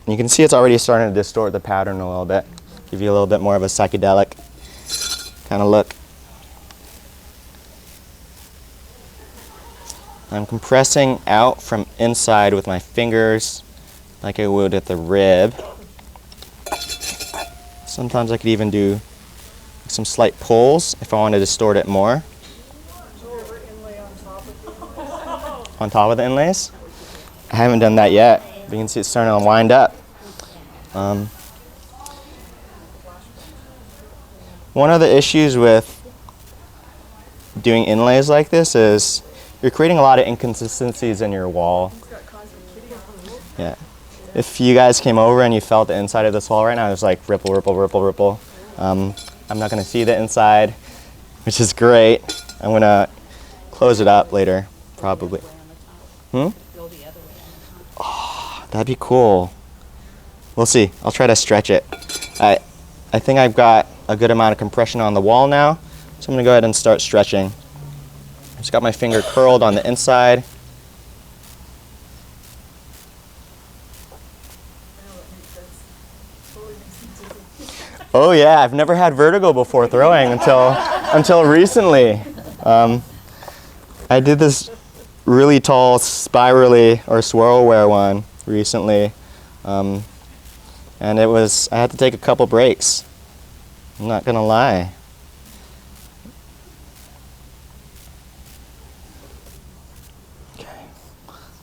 And you can see it's already starting to distort the pattern a little bit. Give you a little bit more of a psychedelic kind of look. I'm compressing out from inside with my fingers like I would at the rib. Sometimes I could even do some slight pulls if I want to distort it more. On top of the inlays? I haven't done that yet, but you can see it's starting to wind up. One of the issues with doing inlays like this is you're creating a lot of inconsistencies in your wall. Yeah. If you guys came over and you felt the inside of this wall right now, there's like ripple, ripple, ripple, ripple. I'm not going to see the inside, which is great. I'm going to close it up later, probably. Oh, that'd be cool. We'll see. I'll try to stretch it. I think I've got a good amount of compression on the wall now, so I'm going to go ahead and start stretching. Just got my finger curled on the inside. Oh yeah, I've never had vertigo before throwing until recently. I did this really tall spirally or swirlware one recently, and I had to take a couple breaks. I'm not gonna lie. Okay,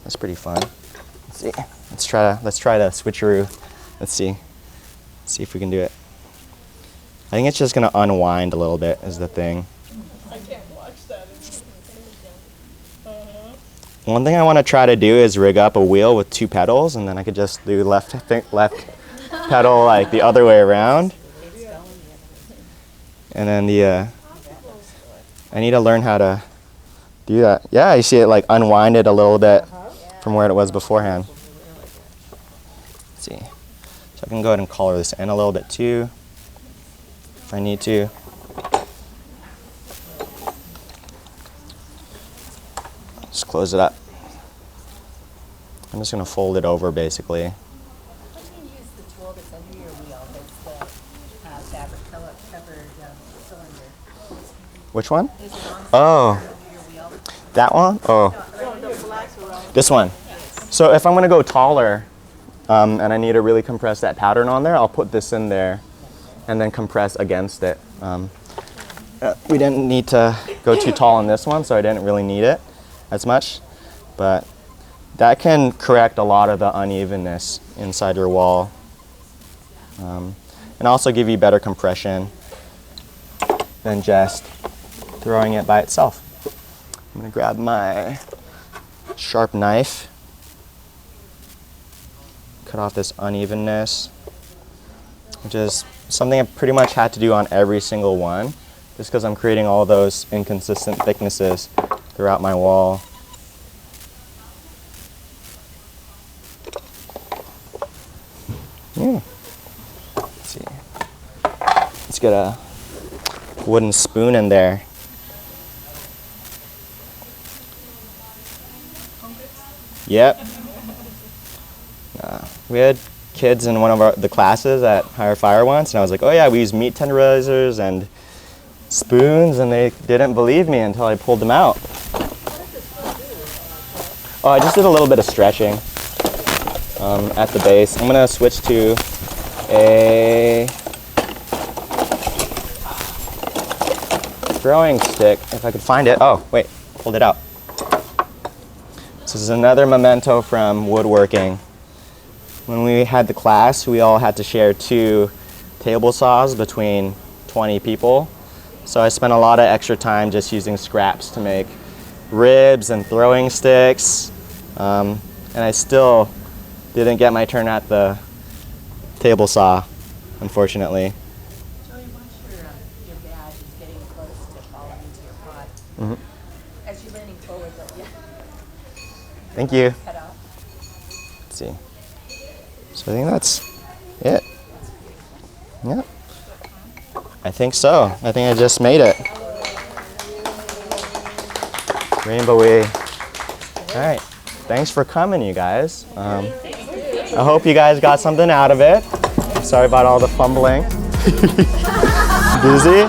that's pretty fun. Let's see. Let's try the switcheroo. Let's see. See if we can do it. I think it's just gonna unwind a little bit is the thing. I can't watch that. One thing I want to try to do is rig up a wheel with 2 pedals, and then I could just do left pedal like the other way around. And then I need to learn how to do that. Yeah, you see it like unwind it a little bit from where it was beforehand. Let's see. So I can go ahead and color this in a little bit too, if I need to. Just close it up. I'm just going to fold it over basically. Why don't you use the tool that's under your wheel, that's the fabric covered cylinder? Which one? There's a long Oh, cylinder under your wheel. that one? Oh, this one. So if I'm going to go taller and I need to really compress that pattern on there, I'll put this in there and then compress against it. We didn't need to go too tall on this one, so I didn't really need it as much, but that can correct a lot of the unevenness inside your wall and also give you better compression than just throwing it by itself. I'm going to grab my sharp knife, cut off this unevenness, which is something I pretty much had to do on every single one, just because I'm creating all those inconsistent thicknesses throughout my wall. Yeah. Let's see. Let's get a wooden spoon in there. Yep. We had kids in one of the classes at Higher Fire once, and I was like, oh yeah, we use meat tenderizers and spoons, and they didn't believe me until I pulled them out. Oh, I just did a little bit of stretching at the base. I'm gonna switch to a throwing stick, if I could find it. Oh, wait, pulled it out. This is another memento from woodworking. When we had the class, we all had to share 2 table saws between 20 people. So I spent a lot of extra time just using scraps to make ribs and throwing sticks. And I still didn't get my turn at the table saw, unfortunately. Joey, once your badge is getting close to falling into your pot, as you're leaning forward, yeah, Thank you. cut off. Let's see. So I think that's it. Yep. I think so. I think I just made it. Rainbowy. All right. Thanks for coming, you guys. I hope you guys got something out of it. Sorry about all the fumbling. Busy?